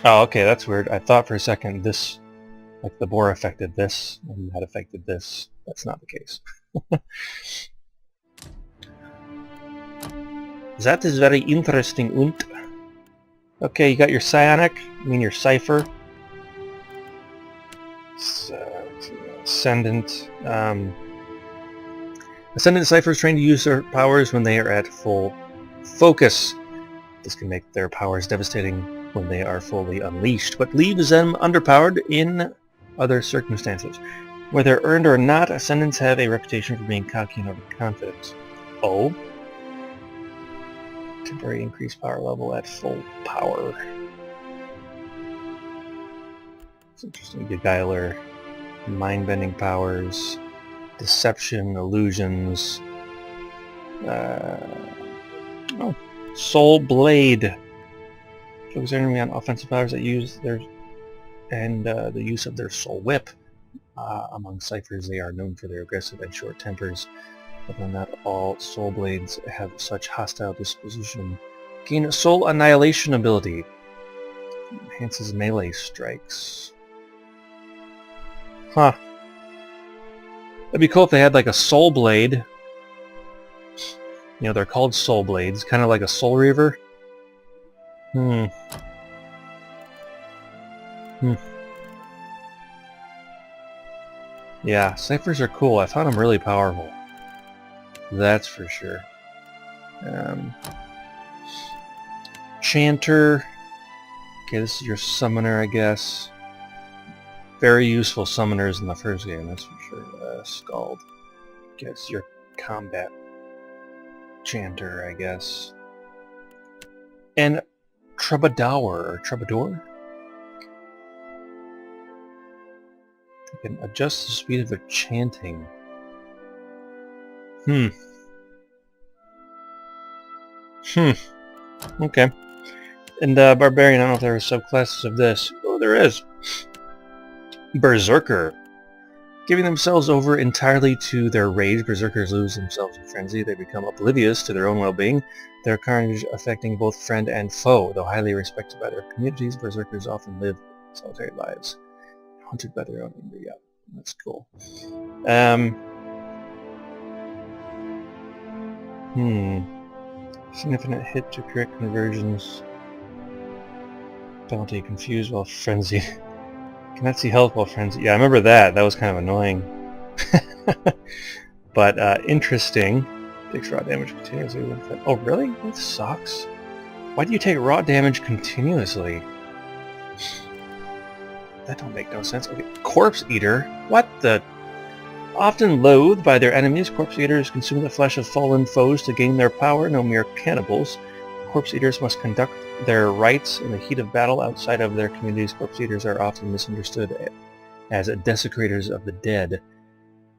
Oh, okay, that's weird. I thought for a second this, like the boar affected this, and that affected this. That's not the case. That is very interesting, und. Okay, you got your psionic, your cipher. Ascendant. Ascendant ciphers trained to use their powers when they are at full focus. This can make their powers devastating when they are fully unleashed, but leaves them underpowered in other circumstances. Whether earned or not, Ascendants have a reputation for being cocky and overconfident. Oh? Temporary increased power level at full power. It's interesting. Beguiler, mind-bending powers, deception, illusions, Oh, Soul Blade. Focus enemy on offensive powers that use their the use of their Soul Whip. Among ciphers, they are known for their aggressive and short tempers. But not all Soul Blades have such hostile disposition. Gain a Soul Annihilation ability. Enhances melee strikes. Huh. That'd be cool if they had like a Soul Blade. You know, they're called Soul Blades, kind of like a Soul Reaver. Yeah, ciphers are cool. I found them really powerful. That's for sure. Chanter. Okay, this is your summoner, I guess. Very useful summoners in the first game, that's for sure. Scald. Guess your combat chanter, I guess. And Troubadour. Troubadour? You can adjust the speed of their chanting. Okay. And Barbarian, I don't know if there are subclasses of this. Oh, there is. Berserker. Giving themselves over entirely to their rage, Berserkers lose themselves in frenzy. They become oblivious to their own well-being, their carnage affecting both friend and foe. Though highly respected by their communities, Berserkers often live solitary lives, haunted by their own anger. Yeah, that's cool. Significant hit to correct conversions. Penalty confused while frenzied. Cannot see health while frenzied. Yeah, I remember that. That was kind of annoying. But interesting. Takes raw damage continuously. Oh, really? That sucks. Why do you take raw damage continuously? That don't make no sense. Okay, Corpse Eater. What the? Often loathed by their enemies, Corpse Eaters consume the flesh of fallen foes to gain their power. No mere cannibals. Corpse Eaters must conduct their rites in the heat of battle outside of their communities. Corpse Eaters are often misunderstood as desecrators of the dead.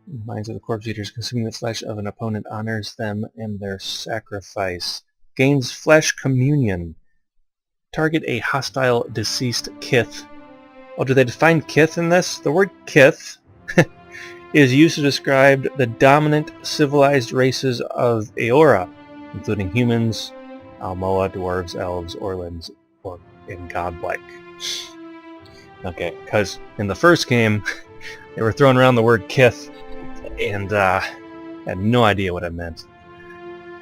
In the minds of the Corpse Eaters, consuming the flesh of an opponent honors them and their sacrifice. Gains flesh communion. Target a hostile deceased kith. Oh, do they define kith in this? The word kith is used to describe the dominant civilized races of Eora, including humans, Almoa, dwarves, elves, orlins, and godlike. Okay, because in the first game, they were throwing around the word kith, and had no idea what it meant.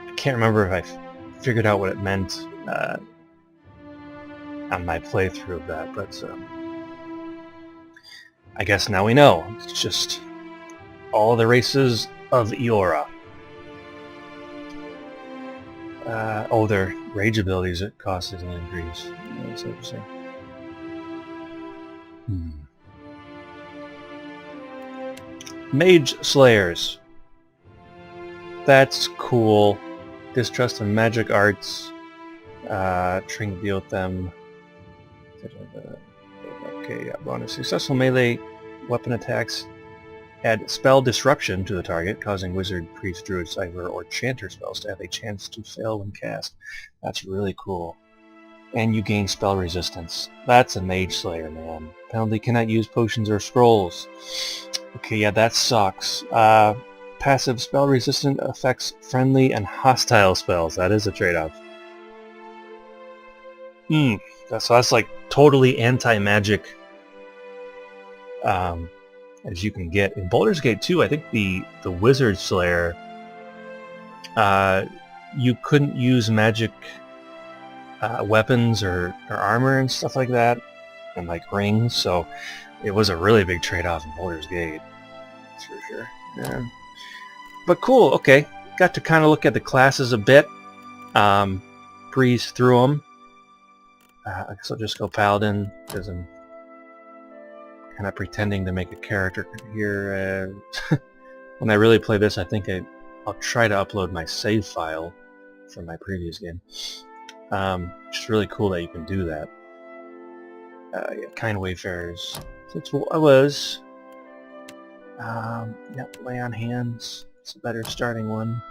I can't remember if I figured out what it meant on my playthrough of that, but I guess now we know. It's just all the races of Eora. Oh, their rage abilities it costs an increase. That's interesting. Mage Slayers. That's cool. Distrust in magic arts. Trying to deal with them. Okay, yeah, bonus. Successful melee weapon attacks add spell disruption to the target, causing wizard, priest, druid, cipher, or chanter spells to have a chance to fail when cast. That's really cool. And you gain spell resistance. That's a Mage Slayer, man. Penalty: cannot use potions or scrolls. Okay, yeah, that sucks. Passive: spell resistant affects friendly and hostile spells. That is a trade-off. So that's like totally anti-magic as you can get. In Baldur's Gate 2, I think the Wizard Slayer, you couldn't use magic weapons or armor and stuff like that, and like rings, so it was a really big trade-off in Baldur's Gate. That's for sure. Yeah. But cool, okay. Got to kind of look at the classes a bit, breeze through them. I guess I'll just go Paladin, because I'm kind of pretending to make a character here. When I really play this, I think I'll try to upload my save file from my previous game. It's really cool that you can do that. Yeah, kind wayfarers. That's what I was. Yeah, lay on hands. It's a better starting one.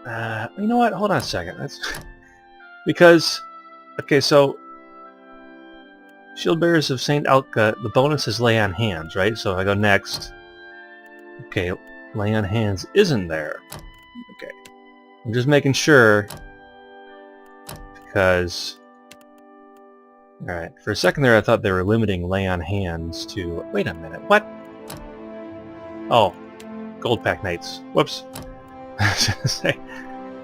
You know what? Hold on a second. That's because, okay, so Shield Bearers of Saint Alka, the bonus is lay on hands, right? So if I go next, okay, lay on hands isn't there. Okay, I'm just making sure because, all right, for a second there I thought they were limiting lay on hands to. Wait a minute, what? Oh, Gold Pack Knights. Whoops. I was gonna say.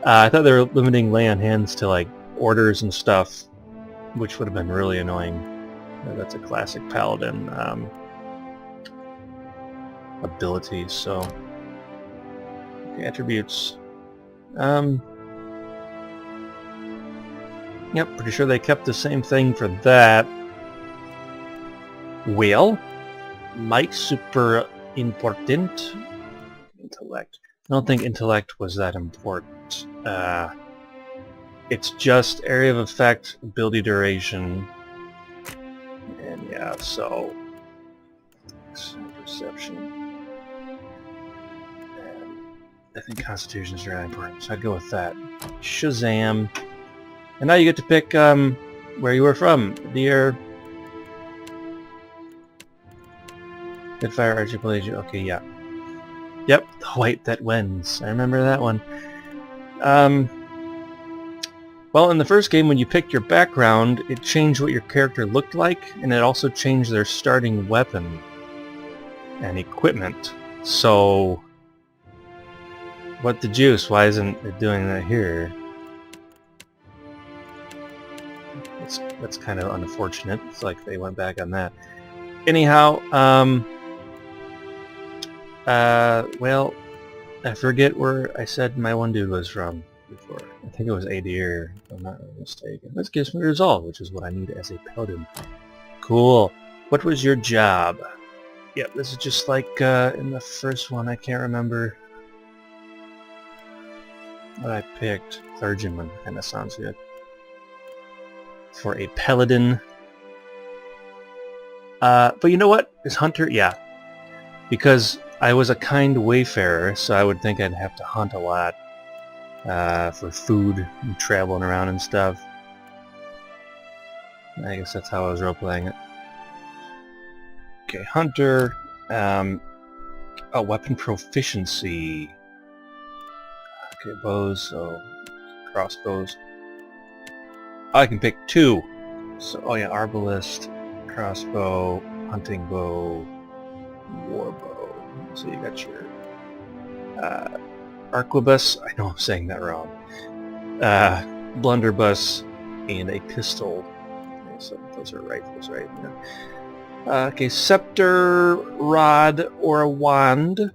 I thought they were limiting lay on hands to like orders and stuff, which would have been really annoying. That's a classic paladin ability. So, okay, attributes. Yep, pretty sure they kept the same thing for that. Well, might super important. Intellect. I don't think intellect was that important. It's just area of effect, ability duration, and yeah, so perception. And I think Constitution is really important, so I'd go with that. Shazam! And now you get to pick where you were from. Dear Deadfire, Archsaint. Okay, yeah. Yep, the white that wins. I remember that one. Well, in the first game, when you picked your background, it changed what your character looked like, and it also changed their starting weapon and equipment. So, what the juice? Why isn't it doing that here? That's kind of unfortunate. It's like they went back on that. Anyhow, well, I forget where I said my one dude was from before. I think it was Adir, if I'm not mistaken. This gives me resolve, which is what I need as a paladin. Cool. What was your job? Yep, this is just like in the first one. I can't remember what I picked. Clergyman kind of sounds good. For a paladin. But you know what? Is Hunter? Yeah. Because I was a kind wayfarer, so I would think I'd have to hunt a lot for food and traveling around and stuff. I guess that's how I was role-playing it. Okay, Hunter. Weapon proficiency. Okay, bows, so crossbows. I can pick 2. So, oh yeah, arbalist, crossbow, hunting bow, war bow. So you got your arquebus. I know I'm saying that wrong. Blunderbuss and a pistol. Okay, so those are rifles, right? Yeah. Okay, scepter, rod, or a wand.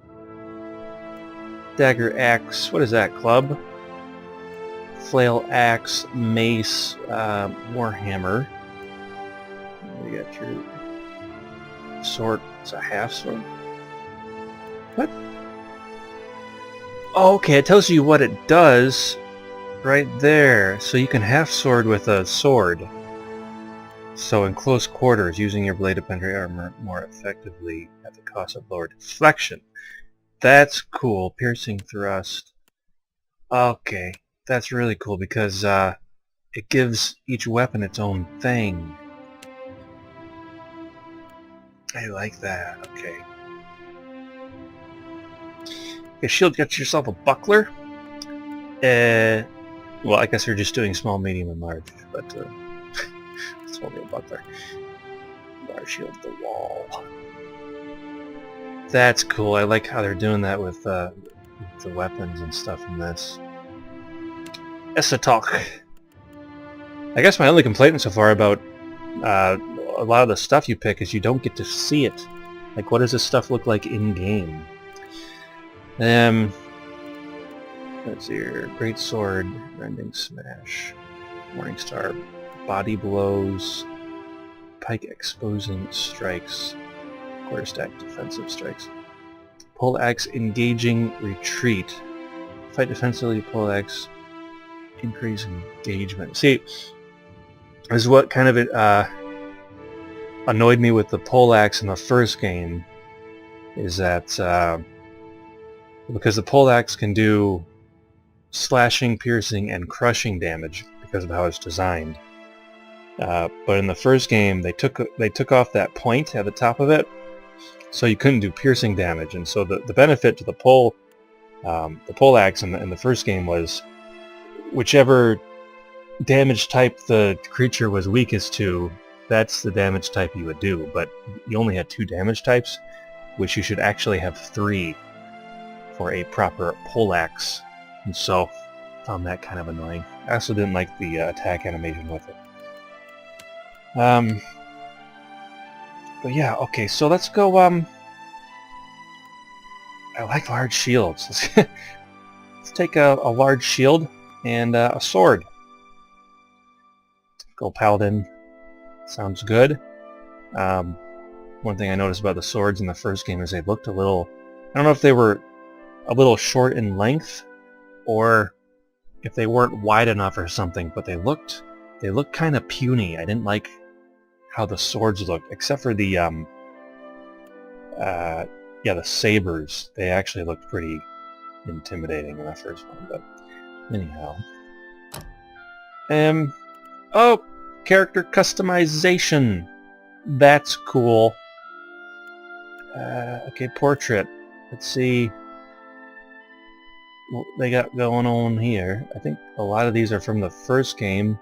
Dagger, axe. What is that? Club. Flail, axe, mace, warhammer. You got your sword. It's a half sword. What? Oh, okay, it tells you what it does right there. So you can half sword with a sword. So in close quarters, using your blade of penetrate armor more effectively at the cost of lower deflection. That's cool. Piercing thrust. Okay. That's really cool because it gives each weapon its own thing. I like that. Okay. Okay, shield, get yourself a buckler. Well, I guess you're just doing small, medium, and large, but it's only a buckler. Large shield, the wall. That's cool. I like how they're doing that with the weapons and stuff in this. Esotalk. I guess my only complaint so far about a lot of the stuff you pick is you don't get to see it. Like, what does this stuff look like in-game? Let's see here. Great Sword, Rending Smash, Morningstar, Body Blows, Pike Exposing Strikes, Quarterstack Defensive Strikes, Pole Axe Engaging Retreat, Fight Defensively, Pole Axe Increase engagement. See, this is what kind of annoyed me with the poleaxe in the first game, is that because the poleaxe can do slashing, piercing, and crushing damage because of how it's designed. But in the first game, they took off that point at the top of it, so you couldn't do piercing damage. And so the benefit to the pole axe in the first game was whichever damage type the creature was weakest to, that's the damage type you would do. But you only had 2 damage types, which you should actually have 3 for a proper pole axe. And so found that kind of annoying. I also didn't like the attack animation with it. But yeah, okay, so let's go, I like large shields. Let's take a large shield and a sword. Go paladin. Sounds good. One thing I noticed about the swords in the first game is they looked a little... I don't know if they were a little short in length, or if they weren't wide enough or something, but they looked kind of puny. I didn't like how the swords looked, except for the sabers. They actually looked pretty intimidating in the first one, but anyhow. Oh, character customization. That's cool. Okay, portrait. Let's see what they got going on here. I think a lot of these are from the first game.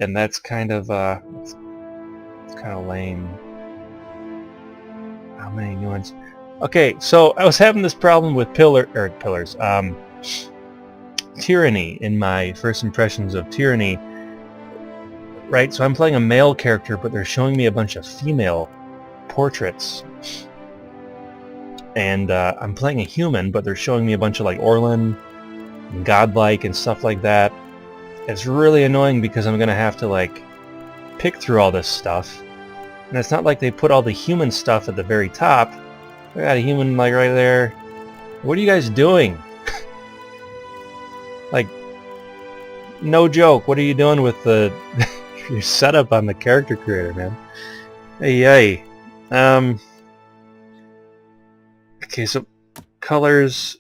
And that's kind of it's kind of lame. How many new ones? Okay, so I was having this problem with pillars. Tyranny in my first impressions of Tyranny. Right, so I'm playing a male character, but they're showing me a bunch of female portraits. And I'm playing a human, but they're showing me a bunch of like Orlin and Godlike and stuff like that. It's really annoying because I'm gonna have to like pick through all this stuff, and it's not like they put all the human stuff at the very top. I got a human like right there. What are you guys doing? Like, no joke. What are you doing with the your setup on the character creator, man? Hey. Okay, so colors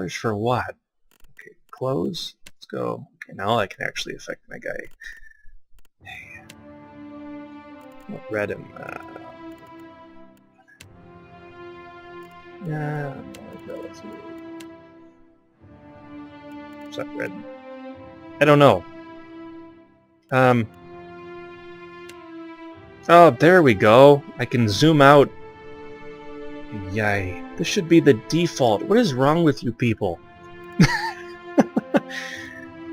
for what? Okay, clothes. Let's go. Okay, now I can actually affect my guy. Hey. Red and yeah. Is that red? I don't know. Oh, there we go. I can zoom out. Yay. This should be the default. What is wrong with you people?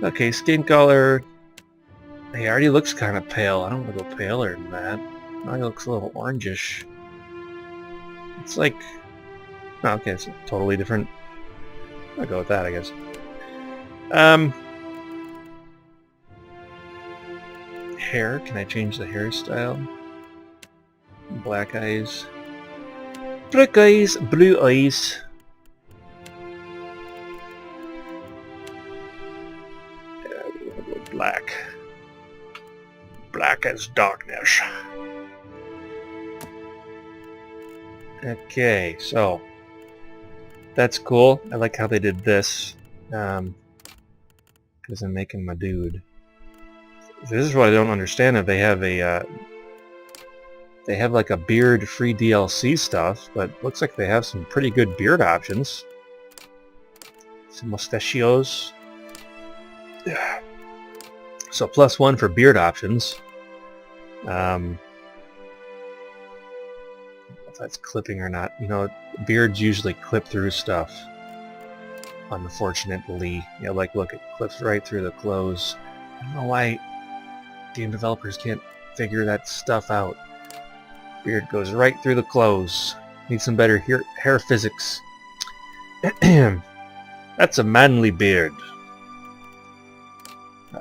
Okay, skin color. He already looks kind of pale. I don't want to go paler than that. Now he looks a little orangish. It's like... Oh, okay, it's totally different. I'll go with that, I guess. Hair. Can I change the hairstyle? Black eyes. Black eyes, blue eyes. Yeah, we're gonna go black. Black as darkness. Okay, so that's cool. I like how they did this. Because I'm making my dude. This is what I don't understand. If they have a they have like a beard-free DLC stuff, but looks like they have some pretty good beard options. Some mustachios. Yeah. So +1 for beard options. I don't know if that's clipping or not. You know, beards usually clip through stuff. Unfortunately, yeah, like look, it clips right through the clothes. I don't know why game developers can't figure that stuff out. Beard goes right through the clothes. Need some better hair physics. That's a manly beard.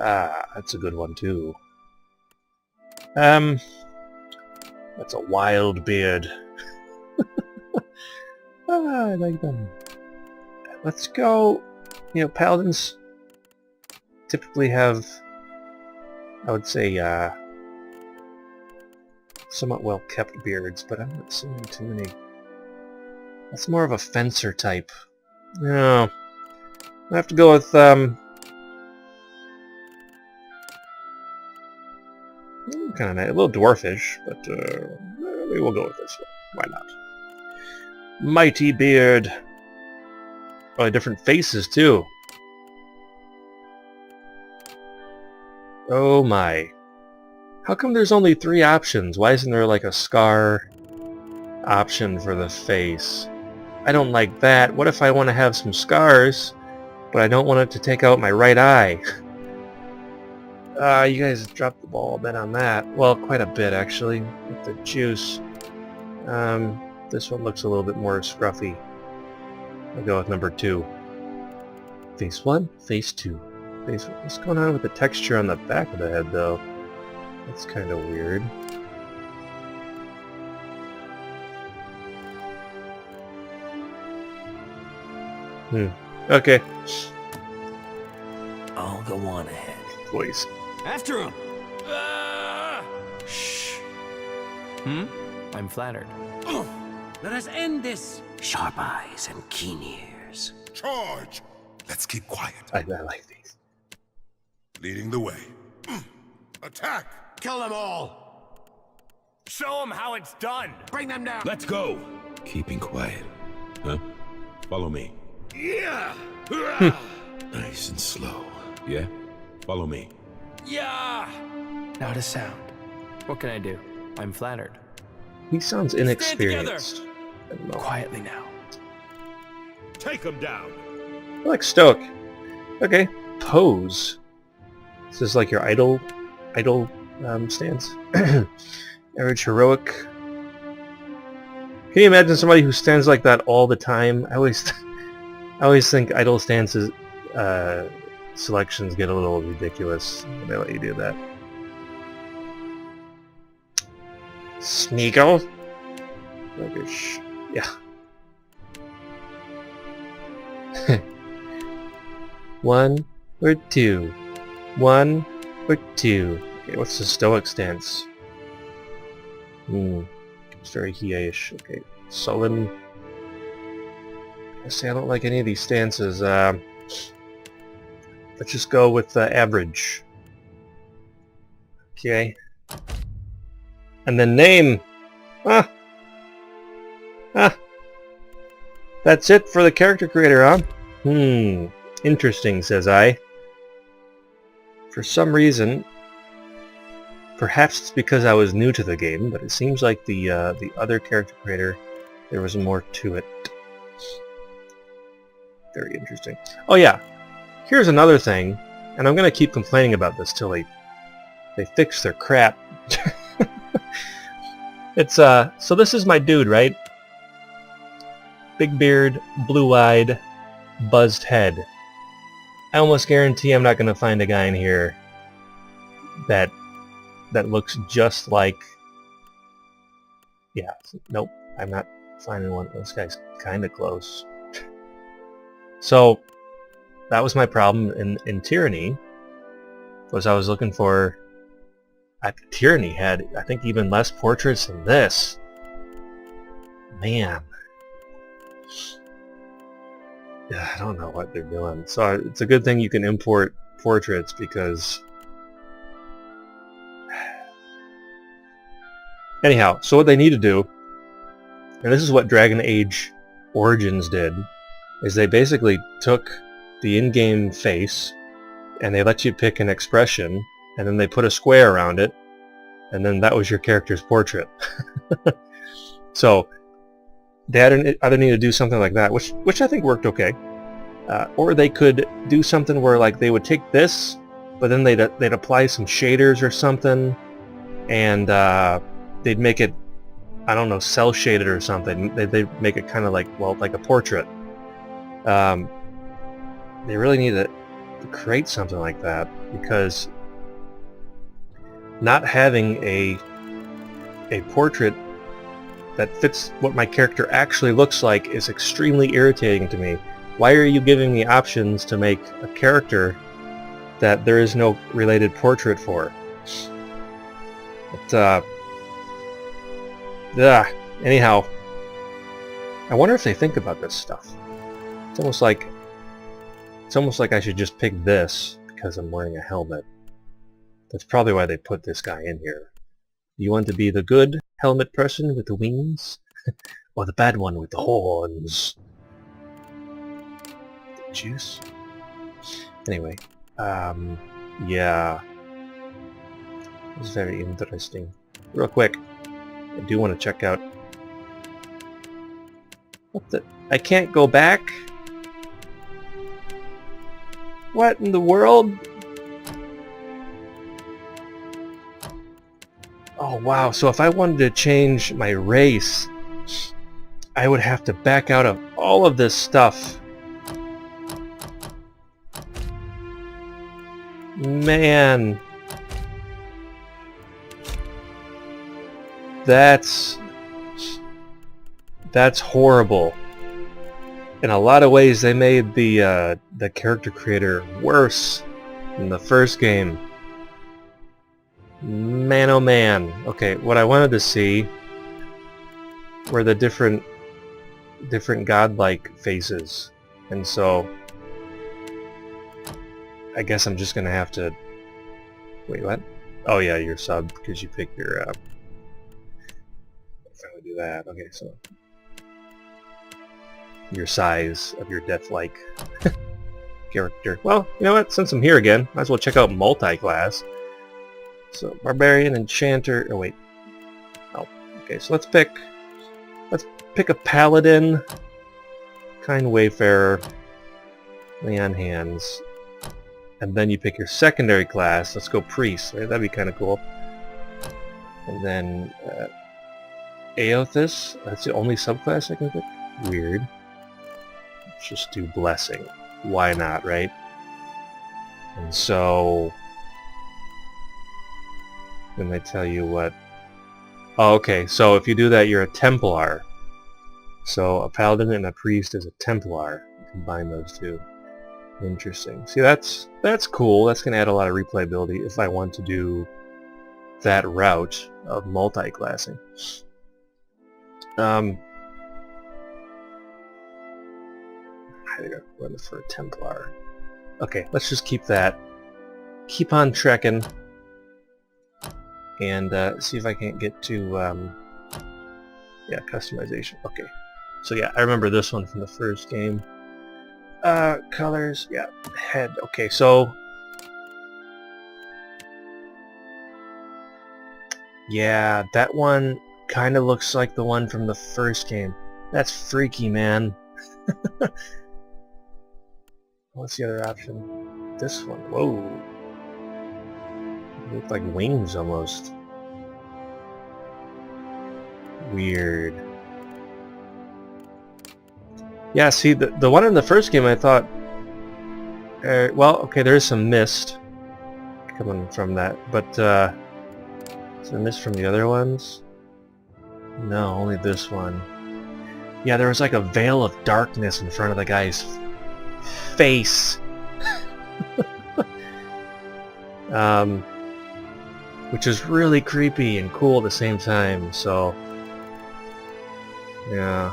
Ah, that's a good one too. That's a wild beard. I like them. Let's go. You know, paladins typically have, I would say, somewhat well-kept beards, but I'm not seeing too many That's more of a fencer type. No. I have to go with, kind of a little dwarfish, but maybe we'll go with this one. Why not? Mighty beard. Oh, different faces too. Oh my. How come there's only 3 options? Why isn't there like a scar option for the face? I don't like that. What if I want to have some scars, but I don't want it to take out my right eye? You guys dropped the ball a bit on that. Well, quite a bit actually, with the juice. This one looks a little bit more scruffy. I'll go with number 2. Face 1, face 2. Face 1. What's going on with the texture on the back of the head, though? That's kind of weird. Okay. I'll go on ahead. Please. After him! Shh. I'm flattered. Let us end this. Sharp eyes and keen ears. Charge! Let's keep quiet. I like these. Leading the way. Attack! Kill them all! Show them how it's done! Bring them down. Let's go! Keeping quiet. Huh? Follow me. Yeah! Nice and slow. Yeah? Follow me. Yeah! Not a sound. What can I do? I'm flattered. He sounds inexperienced. I don't know. Quietly now. Take him down! I like Stoic. Okay. Pose. This is like your idle stance. Average heroic. Can you imagine somebody who stands like that all the time? I always think idle stances selections get a little ridiculous when they let you do that. Smeagol? Yeah. 1 or 2. 1 or 2. Okay, what's the Stoic stance? It's very he-ish. Okay, sullen. I say I don't like any of these stances. Let's just go with average. Okay. And then name. That's it for the character creator, huh? Interesting, says I. For some reason, perhaps it's because I was new to the game, but it seems like the other character creator, there was more to it. Very interesting. Oh yeah, here's another thing, and I'm gonna keep complaining about this till they fix their crap. It's so this is my dude, right? Big beard, blue-eyed, buzzed head. I almost guarantee I'm not gonna find a guy in here that looks just like... Yeah, nope, I'm not finding one. This guy's kinda close. So, that was my problem in Tyranny, was I was looking for... Tyranny had, I think, even less portraits than this. Man. Yeah, I don't know what they're doing. So it's a good thing you can import portraits, because... Anyhow, so what they need to do, and this is what Dragon Age Origins did, is they basically took the in-game face, and they let you pick an expression, and then they put a square around it, and then that was your character's portrait. So they either need to do something like that, which I think worked okay, or they could do something where like they would take this, but then they'd apply some shaders or something, and they'd make it, I don't know, cell shaded or something. They'd make it kind of like, well, like a portrait. They really need to create something like that, because not having a portrait that fits what my character actually looks like is extremely irritating to me. Why are you giving me options to make a character that there is no related portrait for? But, anyhow, I wonder if they think about this stuff. It's almost like I should just pick this because I'm wearing a helmet. That's probably why they put this guy in here. You want to be the good helmet person with the wings? Or the bad one with the horns? Juice? Anyway, yeah. It's very interesting. Real quick, I do want to check out... What the... I can't go back? What in the world? Oh wow, so if I wanted to change my race, I would have to back out of all of this stuff. Man. That's horrible. In a lot of ways, they made the character creator worse than the first game. Man, oh man. Okay, what I wanted to see were the different godlike faces, and so I guess I'm just gonna have to. Wait, what? Oh yeah, you're sub because you pick your. If I would do that, okay, so. Your size of your death-like character. Well, you know what? Since I'm here again, might as well check out multi-class. So, Barbarian, Enchanter... Oh, wait. Oh, okay, so let's pick a Paladin, Kind Wayfarer, Lay on Hands, and then you pick your secondary class. Let's go Priest, right? That'd be kind of cool. And then, Aothis, that's the only subclass I can pick? Weird. Let's just do Blessing. Why not, right? And so... Then they tell you what... Oh, okay, so if you do that, you're a Templar. So a Paladin and a Priest is a Templar. Combine those two. Interesting. See, that's cool. That's going to add a lot of replayability if I want to do that route of multi-classing. I think I'm going for a Templar. Okay, let's just keep that. Keep on trekking. And see if I can't get to, yeah, customization. Okay. So yeah, I remember this one from the first game. Colors, yeah, head. Okay, so... Yeah, that one kind of looks like the one from the first game. That's freaky, man. What's the other option? This one. Whoa. They look like wings almost. Weird. Yeah, see, the one in the first game I thought... well, okay, there is some mist coming from that, but is there mist from the other ones? No, only this one. Yeah, there was like a veil of darkness in front of the guy's face. Which is really creepy and cool at the same time, so... Yeah.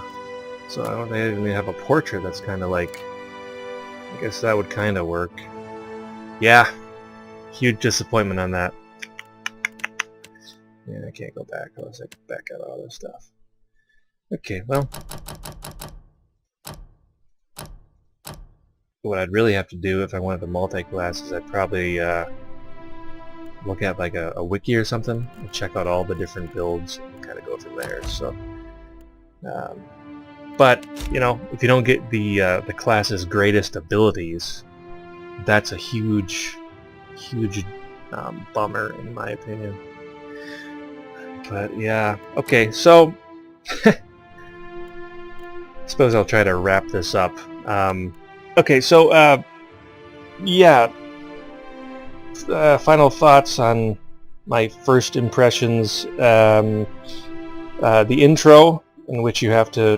So I don't think I even have a portrait that's kind of like... I guess that would kind of work. Yeah. Huge disappointment on that. Yeah, I can't go back. I'll like back out all this stuff. Okay, well... What I'd really have to do if I wanted to multi-class is I'd probably look at like a wiki or something and check out all the different builds and kind of go from there. So, but you know, if you don't get the class's greatest abilities, that's a huge bummer in my opinion. But yeah, okay, so suppose I'll try to wrap this up. Okay, so, yeah, final thoughts on my first impressions. The intro, in which you have to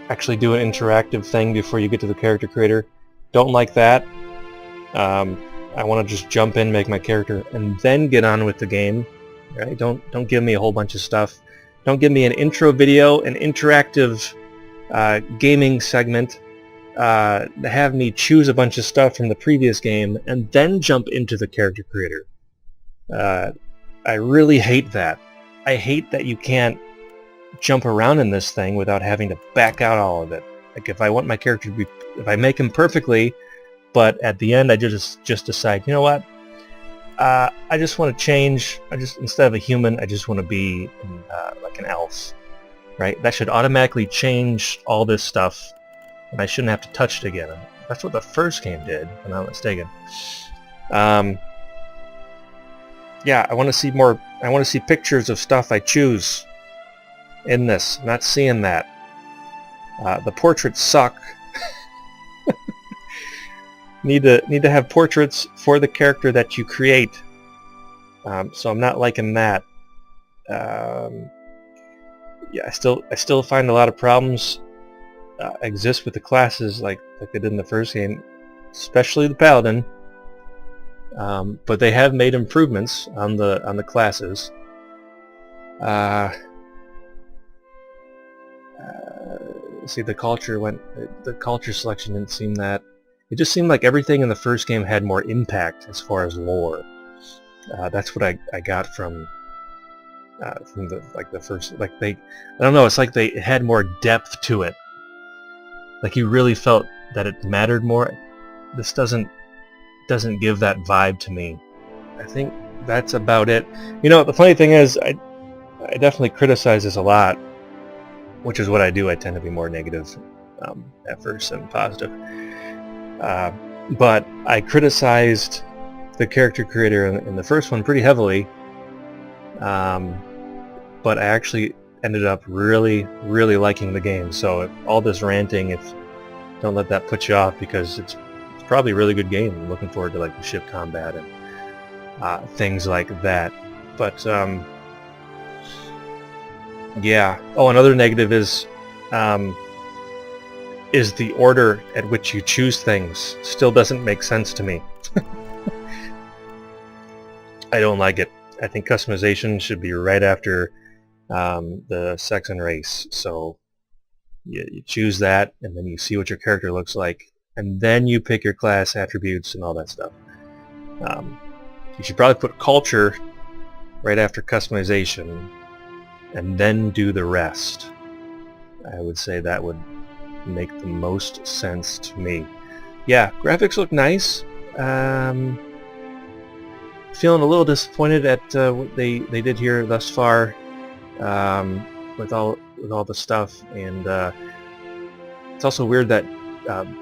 actually do an interactive thing before you get to the character creator. Don't like that. I want to just jump in, make my character, and then get on with the game. Right? Don't give me a whole bunch of stuff. Don't give me an intro video, an interactive gaming segment, have me choose a bunch of stuff from the previous game and then jump into the character creator. I really hate that. I hate that you can't jump around in this thing without having to back out all of it. Like if I want my character to be, if I make him perfectly, but at the end I just decide, you know what, I just want to change. Instead of a human, I just want to be like an elf, right? That should automatically change all this stuff, and I shouldn't have to touch it again. That's what the first game did, if I'm not mistaken. Yeah, I want to see more. I want to see pictures of stuff I choose in this. Not seeing that. The portraits suck. Need to have portraits for the character that you create. So I'm not liking that. Yeah, I still find a lot of problems exist with the classes like they did in the first game, especially the paladin. But they have made improvements on the classes. See, the culture selection didn't seem that. It just seemed like everything in the first game had more impact as far as lore. That's what I got from the first. I don't know. It's like it had more depth to it. Like you really felt that it mattered more. This doesn't give that vibe to me. I think that's about it. You know, the funny thing is, I definitely criticize this a lot, which is what I do. I tend to be more negative at first and positive. But I criticized the character creator in the first one pretty heavily. But I actually ended up really, really liking the game. So all this ranting, don't let that put you off, because it's probably a really good game. I'm looking forward to like the ship combat and things like that. But yeah. Oh, another negative is the order at which you choose things. Still doesn't make sense to me. I don't like it. I think customization should be right after the sex and race. So you choose that, and then you see what your character looks like, and then you pick your class attributes and all that stuff. You should probably put culture right after customization, and then do the rest. I would say that would make the most sense to me. Yeah, graphics look nice. Feeling a little disappointed at what they did here thus far, with all the stuff, and it's also weird that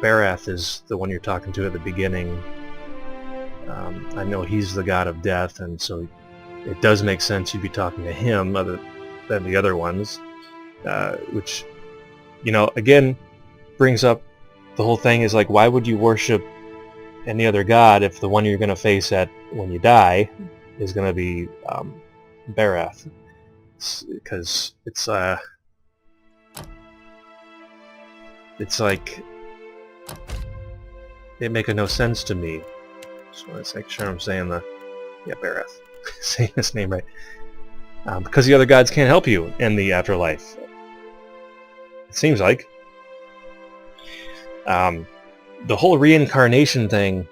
Barath is the one you're talking to at the beginning. I know he's the god of death, and so it does make sense you'd be talking to him other than the other ones, which, you know, again brings up the whole thing is like, why would you worship any other god if the one you're going to face at when you die is going to be Barath? Because it's like it makes no sense to me. So let's make sure I'm saying Barath, saying his name right, because the other gods can't help you in the afterlife. It seems like the whole reincarnation thing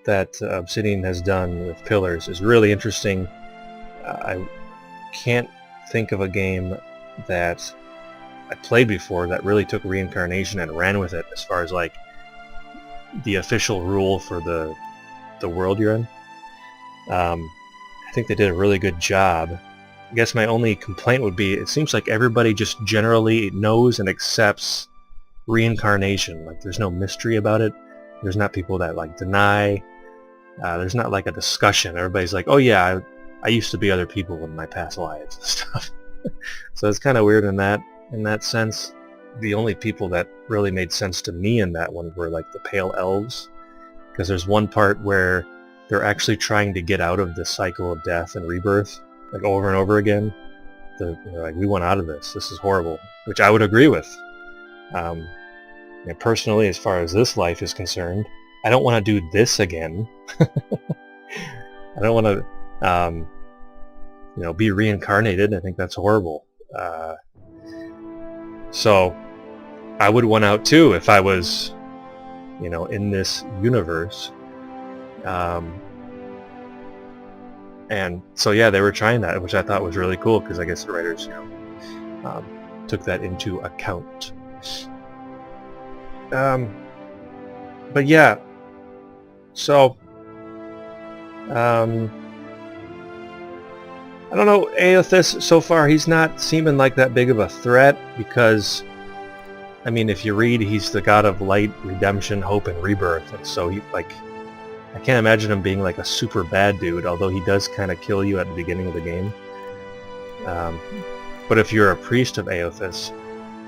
that Obsidian has done with Pillars is really interesting. I can't think of a game that I played before that really took reincarnation and ran with it as far as like the official rule for the world you're in. I think they did a really good job. I guess my only complaint would be it seems like everybody just generally knows and accepts reincarnation. Like there's no mystery about it. There's not people that like deny. There's not like a discussion. Everybody's like, oh yeah, I used to be other people in my past lives and stuff. So it's kind of weird in that sense. The only people that really made sense to me in that one were like the Pale Elves, because there's one part where they're actually trying to get out of the cycle of death and rebirth, like over and over again. They're like, we want out of this. This is horrible, which I would agree with. Personally, as far as this life is concerned, I don't want to do this again. I don't want to, be reincarnated. I think that's horrible. So I would want out too if I was, you know, in this universe. And so yeah, they were trying that, which I thought was really cool, because I guess the writers, you know, took that into account. But yeah, so I don't know, Aethys, so far he's not seeming like that big of a threat, because I mean, if you read, he's the god of light, redemption, hope, and rebirth, and so he, like, I can't imagine him being like a super bad dude, although he does kind of kill you at the beginning of the game. But if you're a priest of Aethys,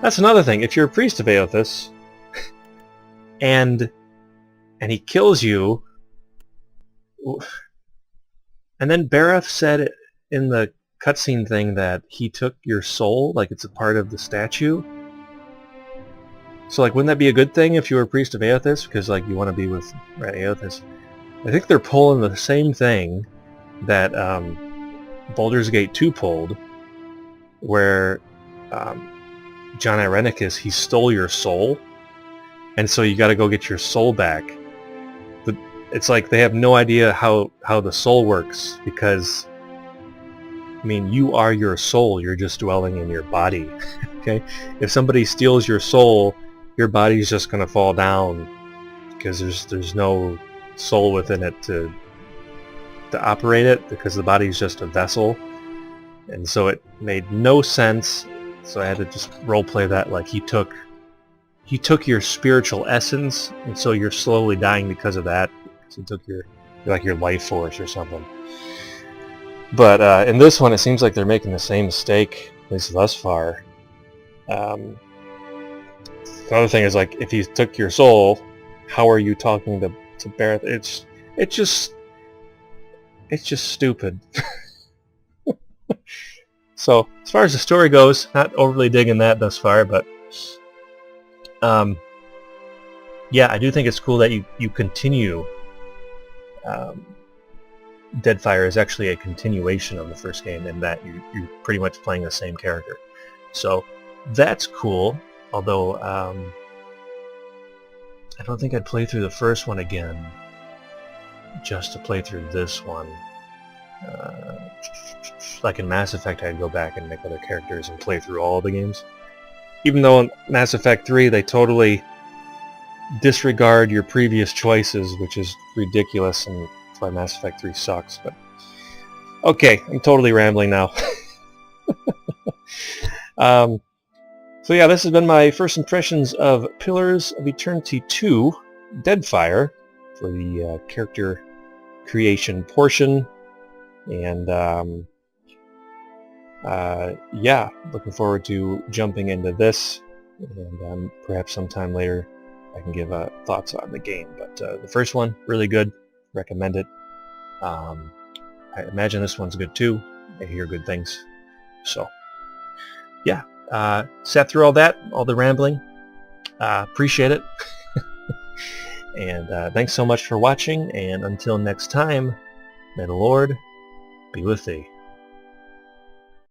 that's another thing. If you're a priest of Aethys, and he kills you, and then Bareth said in the cutscene thing that he took your soul, like it's a part of the statue. So, like, wouldn't that be a good thing if you were a priest of Aethys? Because, like, you want to be with Aethys. I think they're pulling the same thing that Baldur's Gate 2 pulled, where John Irenicus, he stole your soul, and so you got to go get your soul back. But it's like they have no idea how the soul works, because, I mean, you are your soul, you're just dwelling in your body. Okay? If somebody steals your soul, your body's just going to fall down, because there's no soul within it to operate it, because the body's just a vessel. And so it made no sense, so I had to just roleplay that like he took your spiritual essence, and so you're slowly dying because of that. So he took your life force or something. But in this one, it seems like they're making the same mistake, at least thus far. Another thing is, like, if he took your soul, how are you talking to Bareth? It's just stupid. So, as far as the story goes, not overly digging that thus far, but yeah, I do think it's cool that you continue. Deadfire is actually a continuation of the first game, in that you're pretty much playing the same character. So that's cool, although I don't think I'd play through the first one again just to play through this one. Like in Mass Effect, I'd go back and make other characters and play through all the games. Even though in Mass Effect 3 they totally disregard your previous choices, which is ridiculous, and that's why Mass Effect 3 sucks. But okay, I'm totally rambling now. So yeah, this has been my first impressions of Pillars of Eternity 2, Deadfire, for the character creation portion. And yeah, looking forward to jumping into this, and perhaps sometime later I can give thoughts on the game. But the first one, really good, recommend it. I imagine this one's good too. I hear good things. So yeah, sat through all the rambling. Appreciate it. And thanks so much for watching, and until next time, may the Lord be with thee.